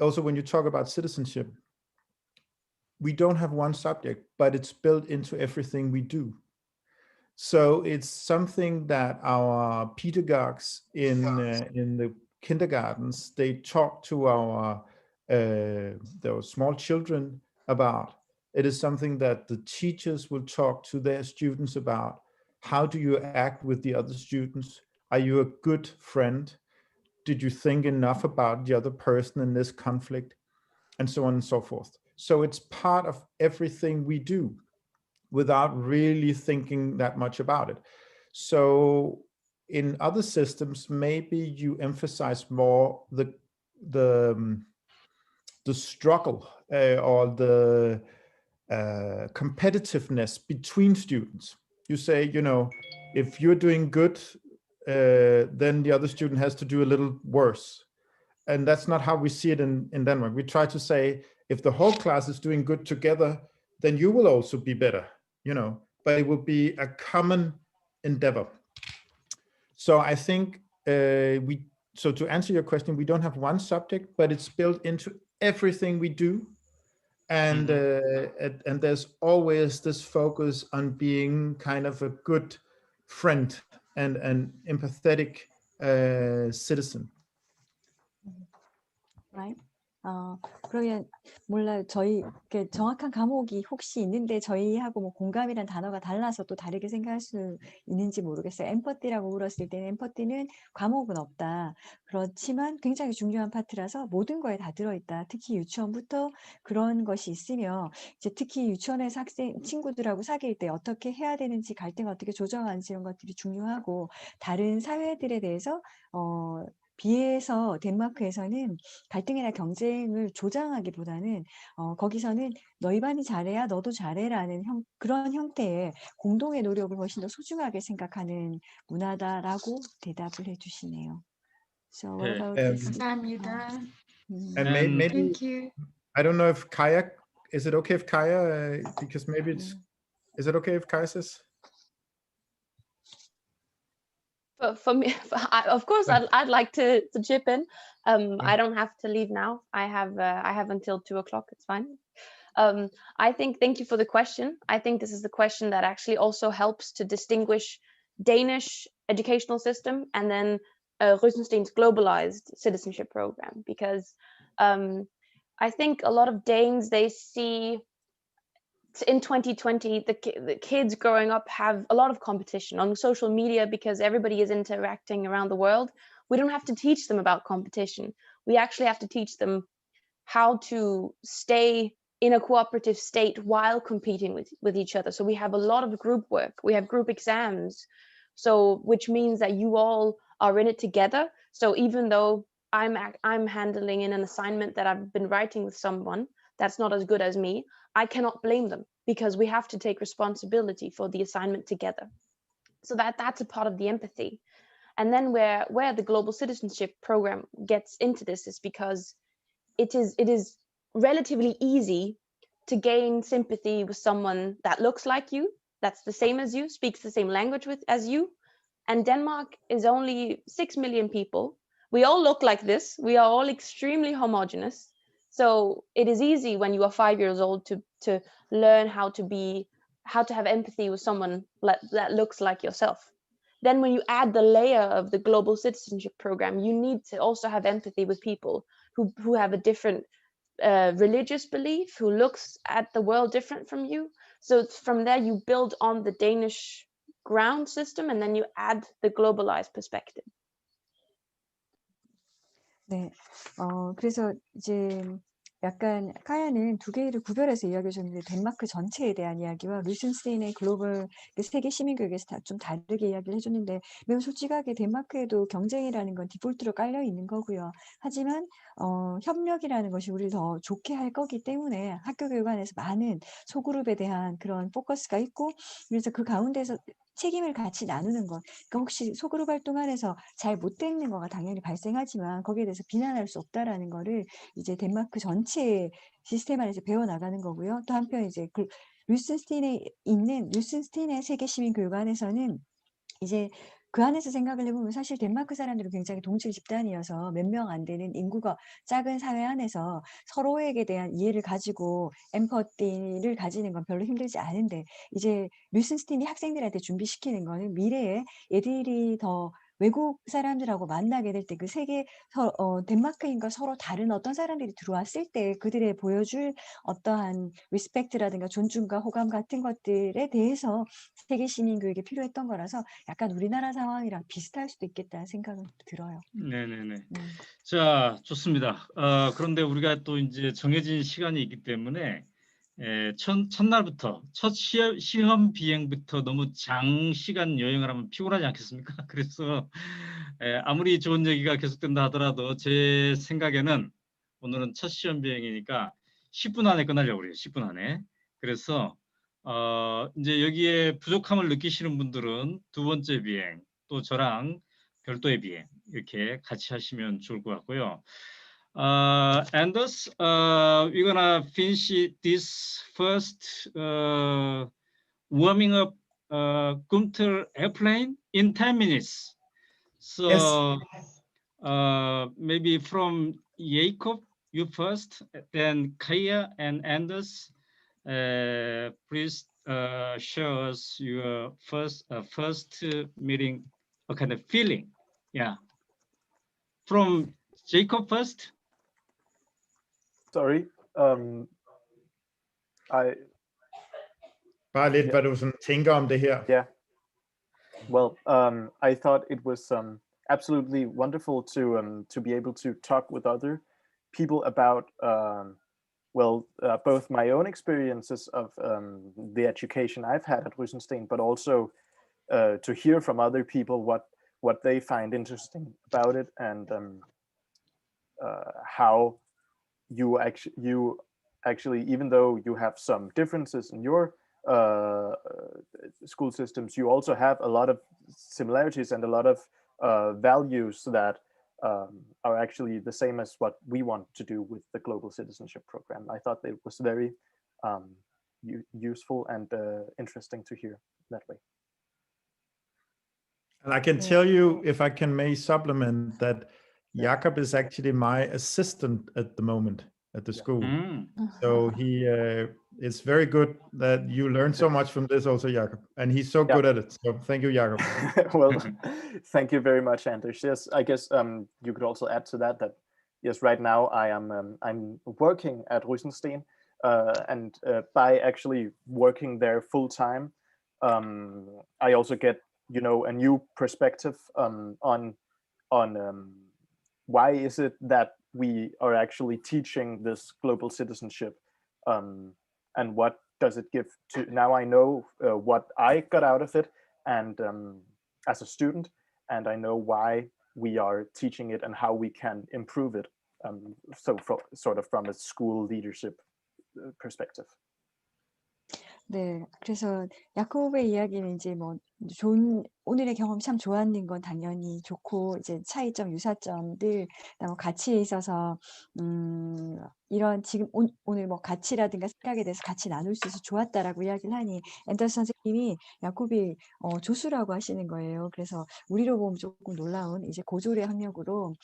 Also, when you talk about citizenship, we don't have one subject, but it's built into everything we do. So it's something that our pedagogues in the kindergartens, they talk to our those small children about. It is something that the teachers will talk to their students about. How do you act with the other students? Are you a good friend? Did you think enough about the other person in this conflict? And so on and so forth. So it's part of everything we do without really thinking that much about it. So in other systems, maybe you emphasize more the the struggle or the competitiveness between students. You say, you know, if you're doing good, then the other student has to do a little worse. And that's not how we see it in Denmark. We try to say, if the whole class is doing good together, then you will also be better, you know, but it will be a common endeavor. So I think so to answer your question, we don't have one subject, but it's built into everything we do. And and there's always this focus on being kind of a good friend and an empathetic citizen. Right. 그러면 몰라요. 저희 이렇게 정확한 과목이 혹시 있는데 저희하고 뭐 공감이란 단어가 달라서 또 다르게 생각할 수 있는지 모르겠어요. 엠퍼티라고 물었을 때는 엠퍼티는 과목은 없다. 그렇지만 굉장히 중요한 파트라서 모든 거에 다 들어있다. 특히 유치원부터 그런 것이 있으며 이제 특히 유치원에서 학생 친구들하고 사귈 때 어떻게 해야 되는지 갈등 어떻게 조정하는지 이런 것들이 중요하고 다른 사회들에 대해서 비해서 덴마크에서는 갈등이나 경쟁을 조장하기보다는 거기서는 너희 반이 잘해야 너도 잘해라는 그런 형태의 공동의 노력을 훨씬 더 소중하게 생각하는 문화다라고 대답을 해주시네요. So what about this? 감사합니다. And maybe Thank you. I don't know if Kaya, is it okay if Kaya, because maybe it's, is it okay if Kaya says? For me, of course, I'd like to chip in. I don't have to leave now. I have until 2 o'clock. It's fine. I think, thank you for the question. I think this is the question that actually also helps to distinguish Danish educational system and then Rysensteen's globalized citizenship program, because I think a lot of Danes, they see in 2020, the kids growing up have a lot of competition on social media because everybody is interacting around the world. We don't have to teach them about competition. We actually have to teach them how to stay in a cooperative state while competing with each other. So we have a lot of group work. We have group exams. So which means that you all are in it together. So even though I'm handling in an assignment that I've been writing with someone that's not as good as me, I cannot blame them because we have to take responsibility for the assignment together. So that's a part of the empathy. And then where the global citizenship program gets into this is because it is relatively easy to gain sympathy with someone that looks like you, that's the same as you, speaks the same language as you. And Denmark is only 6 million people. We all look like this. We are all extremely homogenous. So it is easy when you are 5 years old to learn how to have empathy with someone that looks like yourself. Then when you add the layer of the global citizenship program, you need to also have empathy with people who have a different religious belief, who looks at the world different from you. So from there you build on the Danish ground system and then you add the globalized perspective. 네, 그래서 이제 약간 카야는 두 개를 구별해서 이야기해 줬는데 덴마크 전체에 대한 이야기와 루이센스테인의 글로벌 세계 시민교육에서 좀 다르게 이야기를 해줬는데 매우 솔직하게 덴마크에도 경쟁이라는 건 디폴트로 깔려 있는 거고요. 하지만 협력이라는 것이 우리를 더 좋게 할 거기 때문에 학교 교육 안에서 많은 소그룹에 대한 그런 포커스가 있고 그래서 그 가운데서 책임을 같이 나누는 것. 그러니까 혹시 소그룹 활동 안에서 잘 못 되는 거가 당연히 발생하지만 거기에 대해서 비난할 수 없다라는 거를 이제 덴마크 전체 시스템 안에서 배워나가는 거고요. 또 한편 이제 루이센스테인에 있는 루이센스테인의 세계 시민 교육 안에서는 이제 그 안에서 생각을 해보면 사실 덴마크 사람들은 굉장히 동질 집단이어서 몇 명 안 되는 인구가 작은 사회 안에서 서로에게 대한 이해를 가지고 엠퍼티를 가지는 건 별로 힘들지 않은데 이제 루이센스테인이 학생들한테 준비시키는 거는 미래에 애들이 더 외국 사람들하고 만나게 될 때 그 세계 덴마크인과 서로 다른 어떤 사람들이 들어왔을 때 그들의 보여줄 어떠한 리스펙트라든가 존중과 호감 같은 것들에 대해서 세계 시민 교육이 필요했던 거라서 약간 우리나라 상황이랑 비슷할 수도 있겠다는 생각은 들어요. 네네네. 자, 좋습니다. 그런데 우리가 또 이제 정해진 시간이 있기 때문에 첫날부터 첫 시험 비행부터 너무 장시간 여행을 하면 피곤하지 않겠습니까? 그래서 아무리 좋은 얘기가 계속된다 하더라도 제 생각에는 오늘은 첫 시험 비행이니까 10분 안에 끝나려고 그래요. 10분 안에. 그래서 이제 여기에 부족함을 느끼시는 분들은 두 번째 비행, 또 저랑 별도의 비행 이렇게 같이 하시면 좋을 것 같고요. And thus, we're gonna finish this first warming up Gumter airplane in 10 minutes. So maybe from Jacob, you first, then Kaya and Anders. Please show us your first meeting, a kind of feeling. Yeah. From Jacob first. Sorry. Bare lidt, hvad du sådan tænker om det her. Yeah. Well, I thought it was absolutely wonderful to be able to talk with other people about both my own experiences of the education I've had at Rysensten, but also to hear from other people what they find interesting about it, and how you actually, even though you have some differences in your school systems, you also have a lot of similarities and a lot of values that are actually the same as what we want to do with the Global Citizenship Program. I thought it was very useful and interesting to hear that way. And I can tell you, if I can may supplement, that Jakob is actually my assistant at the moment at the school. So he it's very good that you learn so much from this also, Jakob, and he's so good at it. So thank you, Jakob. Well, thank you very much, Anders. Yes, I guess you could also add to that yes, right now I'm working at Rysensten, and by actually working there full time, I also get a new perspective on why is it that we are actually teaching this global citizenship, and what does it give to. Now I know what I got out of it, and as a student, and I know why we are teaching it and how we can improve it. So sort of from a school leadership perspective. 네, 그래서 야콥의 이야기는 이제 뭐 오늘의 경험 참 좋았는 건 당연히 좋고, 이제 차이점, 유사점들, 그다음에 가치에 있어서 이런 지금 오늘 뭐 가치라든가 생각에 대해서 같이 나눌 수 있어서 좋았다라고 이야기를 하니, 앤더슨 선생님이 야콥이 조수라고 하시는 거예요. 그래서 우리로 보면 조금 놀라운, 이제 고졸의 학력으로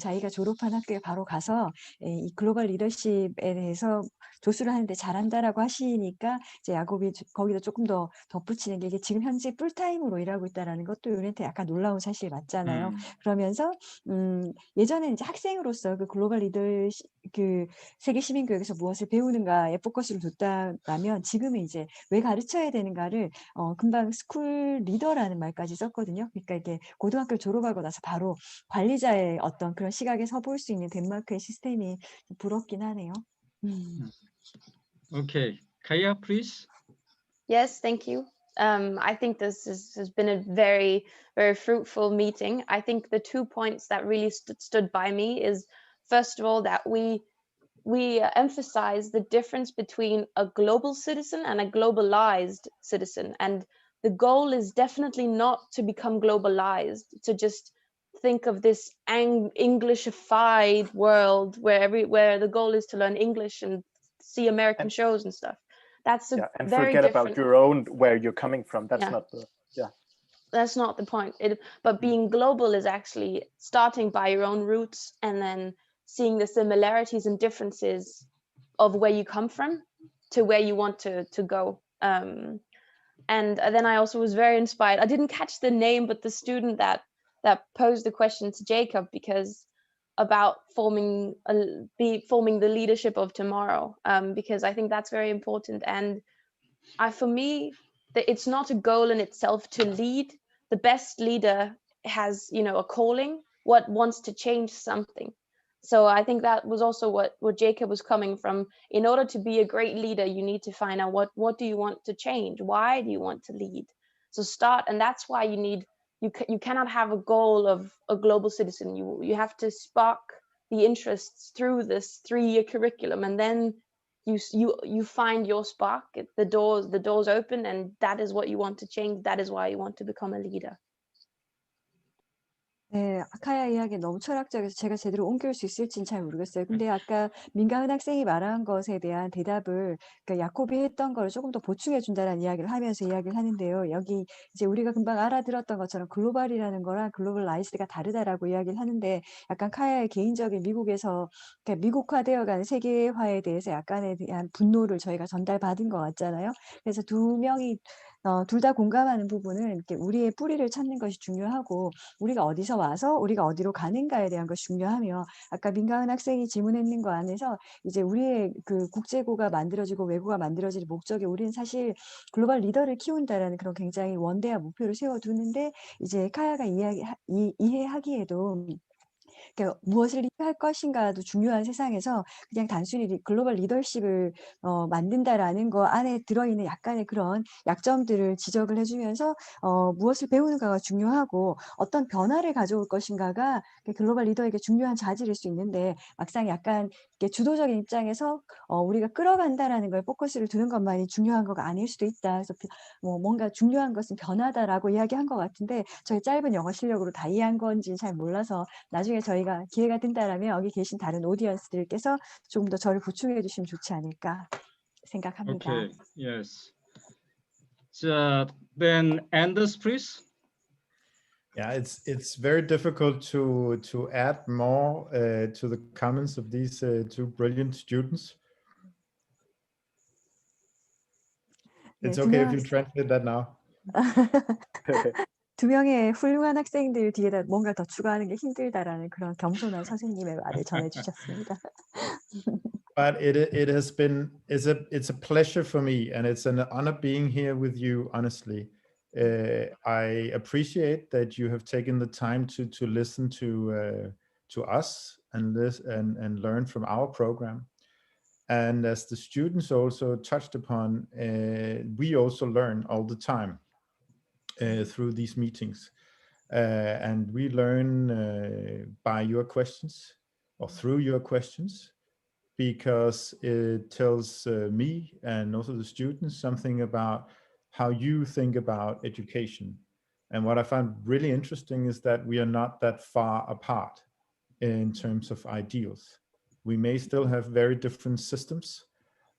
자기가 졸업한 학교에 바로 가서 이 글로벌 리더십에 대해서 조수를 하는데 잘한다라고 하시니까, 이제 야콥이 거기다 조금 더 덧붙이는 게, 이게 지금 현재 풀타임으로 일하고 있다라는 것도 우리한테 약간 놀라운 사실 맞잖아요. 그러면서 예전에 이제 학생으로서 그 글로벌 리더십, 그 세계 시민교육에서 무엇을 배우는가에 포커스를 뒀다면, 지금은 이제 왜 가르쳐야 되는가를 금방 스쿨 리더라는 말까지 썼거든요. 그러니까 이게 고등학교 졸업하고 나서 바로 관리자의 어떤 그런 시각에 서볼 수 있는 덴마크의 시스템이 부럽긴 하네요. Okay, Kaya, please. Yes, thank you. I think this has been a very, very fruitful meeting. I think the 2 points that really stood by me is, first of all, that we emphasize the difference between a global citizen and a globalized citizen. And the goal is definitely not to become globalized, to just think of this Englishified world where the goal is to learn English and see American shows and stuff. That's a and very forget different, about your own, where you're coming from. That's Yeah. not the that's not the point. But being global is actually starting by your own roots and then seeing the similarities and differences of where you come from to where you want to go. And then I also was very inspired. I didn't catch the name, but the student that posed the question to Jacob, because about forming the leadership of tomorrow, because I think that's very important. And for me, it's not a goal in itself to lead. The best leader has, a calling, what wants to change something. So I think that was also what Jacob was coming from. In order to be a great leader, you need to find out what do you want to change? Why do you want to lead? So start, and that's why you cannot have a goal of a global citizen. You have to spark the interests through this 3-year curriculum, and then you find your spark. The doors open, and that is what you want to change. That is why you want to become a leader. 네, 아카야 이야기 너무 철학적이어서 제가 제대로 옮길 수 있을지는 잘 모르겠어요. 근데 아까 민가은 학생이 말한 것에 대한 대답을 그러니까 야콥이 했던 거를 조금 더 보충해 준다는 이야기를 하면서 이야기를 하는데요. 여기 이제 우리가 금방 알아들었던 것처럼 글로벌이라는 거랑 글로벌라이즈드가 다르다라고 이야기를 하는데 약간 카야의 개인적인 미국에서 그러니까 미국화되어가는 세계화에 대해서 약간에 대한 분노를 저희가 전달받은 것 같잖아요. 그래서 두 명이 둘 다 공감하는 부분은 이렇게 우리의 뿌리를 찾는 것이 중요하고 우리가 어디서 와서 우리가 어디로 가는가에 대한 것이 중요하며 아까 민가은 학생이 질문했는 거 안에서 이제 우리의 그 국제고가 만들어지고 외고가 만들어질 목적이 우리는 사실 글로벌 리더를 키운다라는 그런 굉장히 원대한 목표를 세워두는데 이제 카야가 이해하기에도 그러니까 무엇을 할 것인가도 중요한 세상에서 그냥 단순히 글로벌 리더십을 만든다라는 거 안에 들어있는 약간의 그런 약점들을 지적을 해주면서 무엇을 배우는가가 중요하고 어떤 변화를 가져올 것인가가 글로벌 리더에게 중요한 자질일 수 있는데 막상 약간 이렇게 주도적인 입장에서 우리가 끌어간다라는 걸 포커스를 두는 것만이 중요한 거가 아닐 수도 있다. 그래서 뭔가 중요한 것은 변화다라고 이야기한 것 같은데 저희 짧은 영어 실력으로 다 이해한 건지는 잘 몰라서 나중에 저희가 기회가 된다라면 여기 계신 다른 오디언스들께서 조금 더 저를 보충해 주시면 좋지 않을까 생각합니다. Okay, yes. Then Anders, please. Yeah, it's very difficult to add more to the comments of these two brilliant students. It's okay if you translate that now. 두 명의 훌륭한 학생들 뒤에다 뭔가 더 추가하는 게 힘들다라는 그런 겸손한 선생님의 말을 전해주셨습니다. But it has been it's a pleasure for me, and it's an honor being here with you. Honestly, I appreciate that you have taken the time to listen to us and learn from our program. And as the students also touched upon, we also learn all the time through these meetings. And we learn by your questions or through your questions, because it tells me and also the students something about how you think about education. And what I find really interesting is that we are not that far apart in terms of ideals. We may still have very different systems,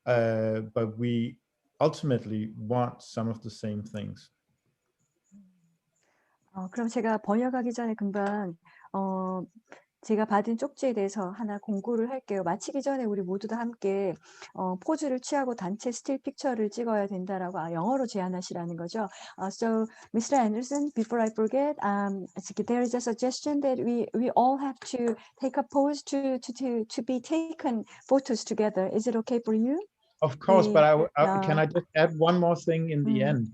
but we ultimately want some of the same things. 그럼 제가 번역하기 전에 금방 제가 받은 쪽지에 대해서 하나 공고를 할게요. 마치기 전에 우리 모두 다 함께 포즈를 취하고 단체 스틸 픽처를 찍어야 된다라고 영어로 제안하시라는 거죠. So, Mr. Anderson, before I forget, there is a suggestion that we all have to take a pose to be taken photos together. Is it okay for you? Of course, but can I just add one more thing in the end?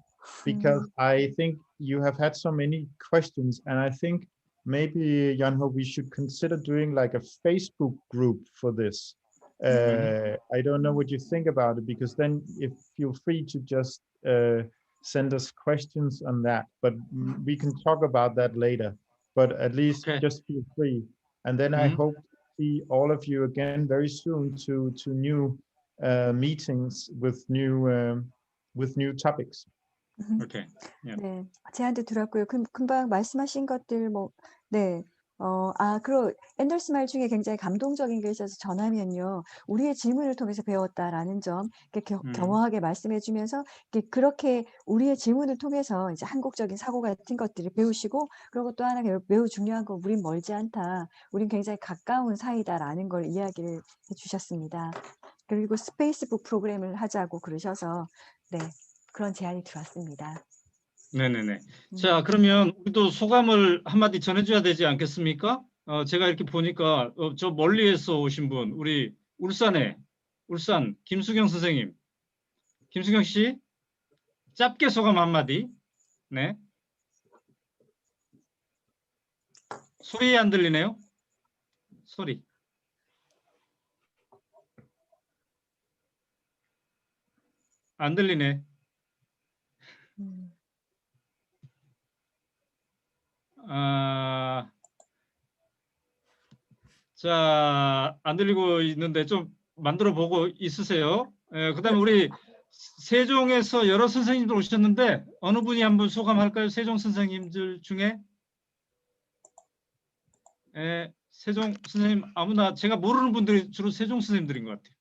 Because I think you have had so many questions, and I think maybe, Janho, we should consider doing like a Facebook group for this. I don't know what you think about it, because then if feel free to just send us questions on that, but we can talk about that later. But at least just feel free. And then I hope to see all of you again very soon to new meetings with new topics. Okay. Yeah. 네, 제안도 들었고요. 금방 말씀하신 것들 네. 그리고 앤더스 말 중에 굉장히 감동적인 게 있어서 전하면요. 우리의 질문을 통해서 배웠다라는 점 겸허하게 말씀해 주면서 그렇게 우리의 질문을 통해서 이제 한국적인 사고 같은 것들을 배우시고, 그리고 또 하나 매우 중요한 건 우린 멀지 않다. 우린 굉장히 가까운 사이다라는 걸 이야기를 해 주셨습니다. 그리고 스페이스북 프로그램을 하자고 그러셔서 네. 그런 제안이 들어왔습니다. 네네네. 자, 그러면 우리도 소감을 한마디 전해줘야 되지 않겠습니까? 제가 이렇게 보니까 저 멀리에서 오신 분, 우리 울산 김수경 선생님, 김수경 씨, 짧게 소감 한마디. 네. 소리 안 들리네요. 소리. 안 들리네. 자, 안 들리고 있는데 좀 만들어 보고 있으세요. 그다음에 우리 세종에서 여러 선생님들 오셨는데 어느 분이 한번 소감할까요? 세종 선생님들 중에? 세종 선생님 아무나 제가 모르는 분들이 주로 세종 선생님들인 것 같아요.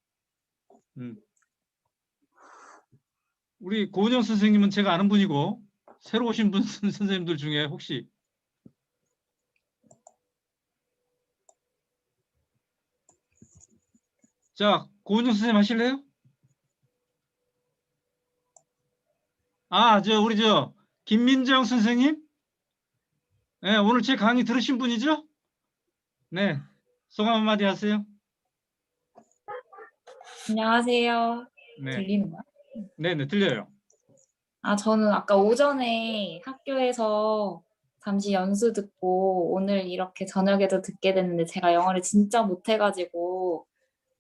우리 고은영 선생님은 제가 아는 분이고 새로 오신 분 선생님들 중에 혹시 자, 고은영 선생님 하실래요? 우리 김민정 선생님? 네, 오늘 제 강의 들으신 분이죠? 네, 소감 한마디 하세요. 안녕하세요. 네, 들리는 거야? 네, 들려요. 저는 아까 오전에 학교에서 잠시 연수 듣고 오늘 이렇게 저녁에도 듣게 됐는데 제가 영어를 진짜 못해가지고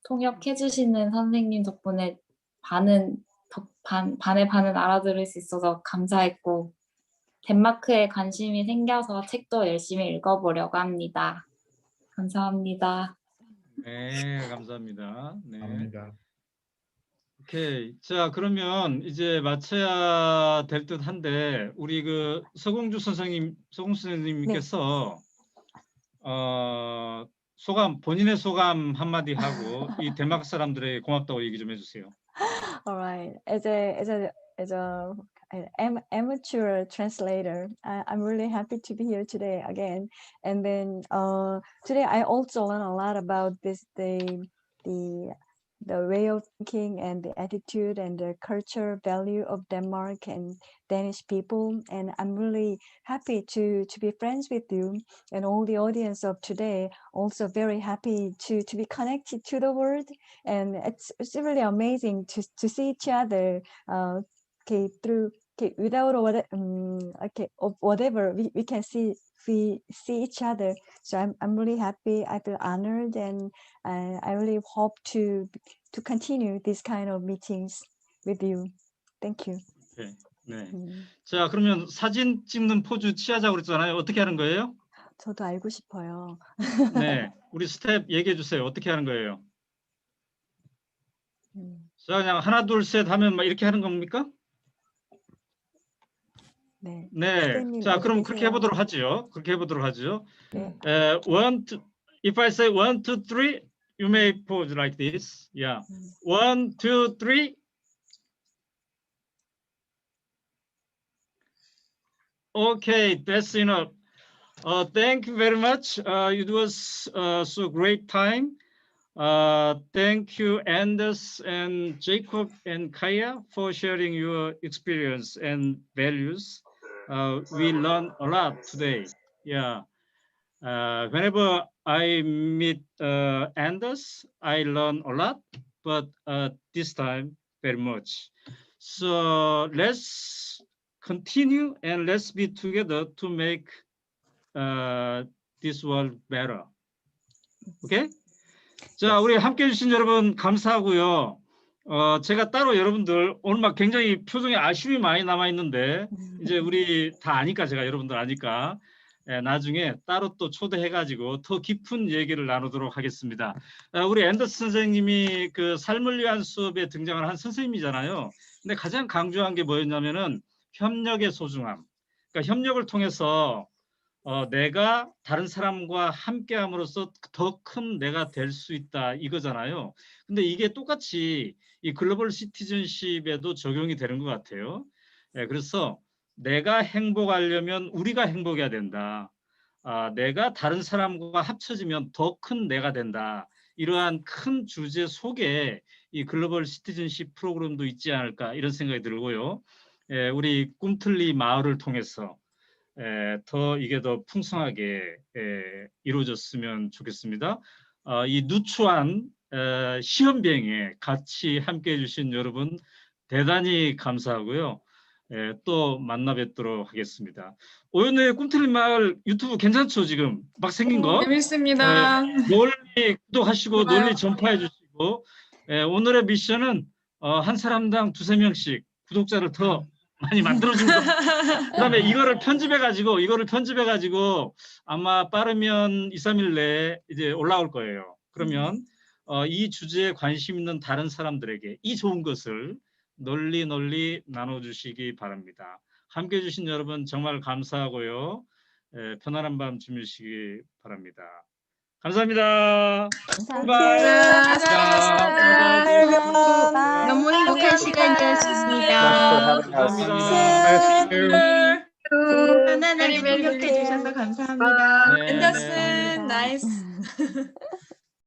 통역해주시는 선생님 덕분에 반의 반은 알아들을 수 있어서 감사했고 덴마크에 관심이 생겨서 책도 열심히 읽어보려고 합니다. 감사합니다. 네, 감사합니다. 네. 감사합니다. 오케이. 자, 그러면 이제 마쳐야 될 듯 한데 우리 그 서공주 선생님께서 본인의 소감 한마디 하고 이 덴마크 사람들에게 고맙다고 얘기 좀 해주세요. All right. As an amateur translator, I'm really happy to be here today again. And then today I also learned a lot about the way of thinking and the attitude and the culture value of Denmark and Danish people. And I'm really happy to be friends with you and all the audience of today. Also very happy to be connected to the world. And it's really amazing to see each other without whatever we can see each other. So I'm really happy. I feel honored, and I really hope to continue this kind of meetings with you. Thank you. 네. 네. 자, 그러면 사진 찍는 포즈 취하자고 그랬잖아요. 어떻게 하는 거예요? 저도 알고 싶어요. 네, 우리 스텝 얘기해 주세요. 어떻게 하는 거예요? 자, 그냥 하나, 둘, 셋 하면 막 이렇게 하는 겁니까? 네. 네. 자, 그럼 그렇게 해보도록 하죠. 네. If I say 1, 2, 3, you may pose like this. Yeah. 1, 2, 3. Okay, that's enough. Thank you very much. It was so great time. Thank you, Anders and Jacob and Kaya, for sharing your experience and values. We learned a lot today. Yeah. Whenever I meet Anders, I learn a lot, but this time very much. So let's continue and let's be together to make this world better. Okay? 자, 우리 함께 해주신 여러분 감사하고요. 제가 따로 여러분들 오늘 막 굉장히 표정에 아쉬움이 많이 남아 있는데 이제 우리 다 아니까 제가 여러분들 아니까 나중에 따로 또 초대해가지고 더 깊은 얘기를 나누도록 하겠습니다. 우리 앤더슨 선생님이 그 삶을 위한 수업에 등장을 한 선생님이잖아요. 근데 가장 강조한 게 뭐였냐면은 협력의 소중함. 그러니까 협력을 통해서 내가 다른 사람과 함께함으로써 더 큰 내가 될 수 있다 이거잖아요. 근데 이게 똑같이 이 글로벌 시티즌십에도 적용이 되는 것 같아요. 그래서 내가 행복하려면 우리가 행복해야 된다. 내가 다른 사람과 합쳐지면 더 큰 내가 된다. 이러한 큰 주제 속에 이 글로벌 시티즌십 프로그램도 있지 않을까 이런 생각이 들고요. 우리 꿈틀리 마을을 통해서 더 이게 더 풍성하게 이루어졌으면 좋겠습니다. 이 누추한 시험비행에 같이 함께해 주신 여러분 대단히 감사하고요. 또 만나 뵙도록 하겠습니다. 오연의 꿈틀리 마을 유튜브 괜찮죠? 지금 막 생긴 거? 재밌습니다. 널리 구독하시고 널리 전파해 주시고 오늘의 미션은 한 사람당 2~3명씩 구독자를 더 많이 만들어준 거. 그다음에 이거를 편집해 가지고 아마 빠르면 2, 3일 내에 이제 올라올 거예요. 그러면 이 주제에 관심 있는 다른 사람들에게 이 좋은 것을 널리 나눠주시기 바랍니다. 함께해 주신 여러분 정말 감사하고요. 편안한 밤 주무시기 바랍니다. 감사합니다. 너무 행복한 시간이었습니다. 감사합니다. 편안하게 통역해 주셔서 감사합니다. 네, 앤더슨 나이스.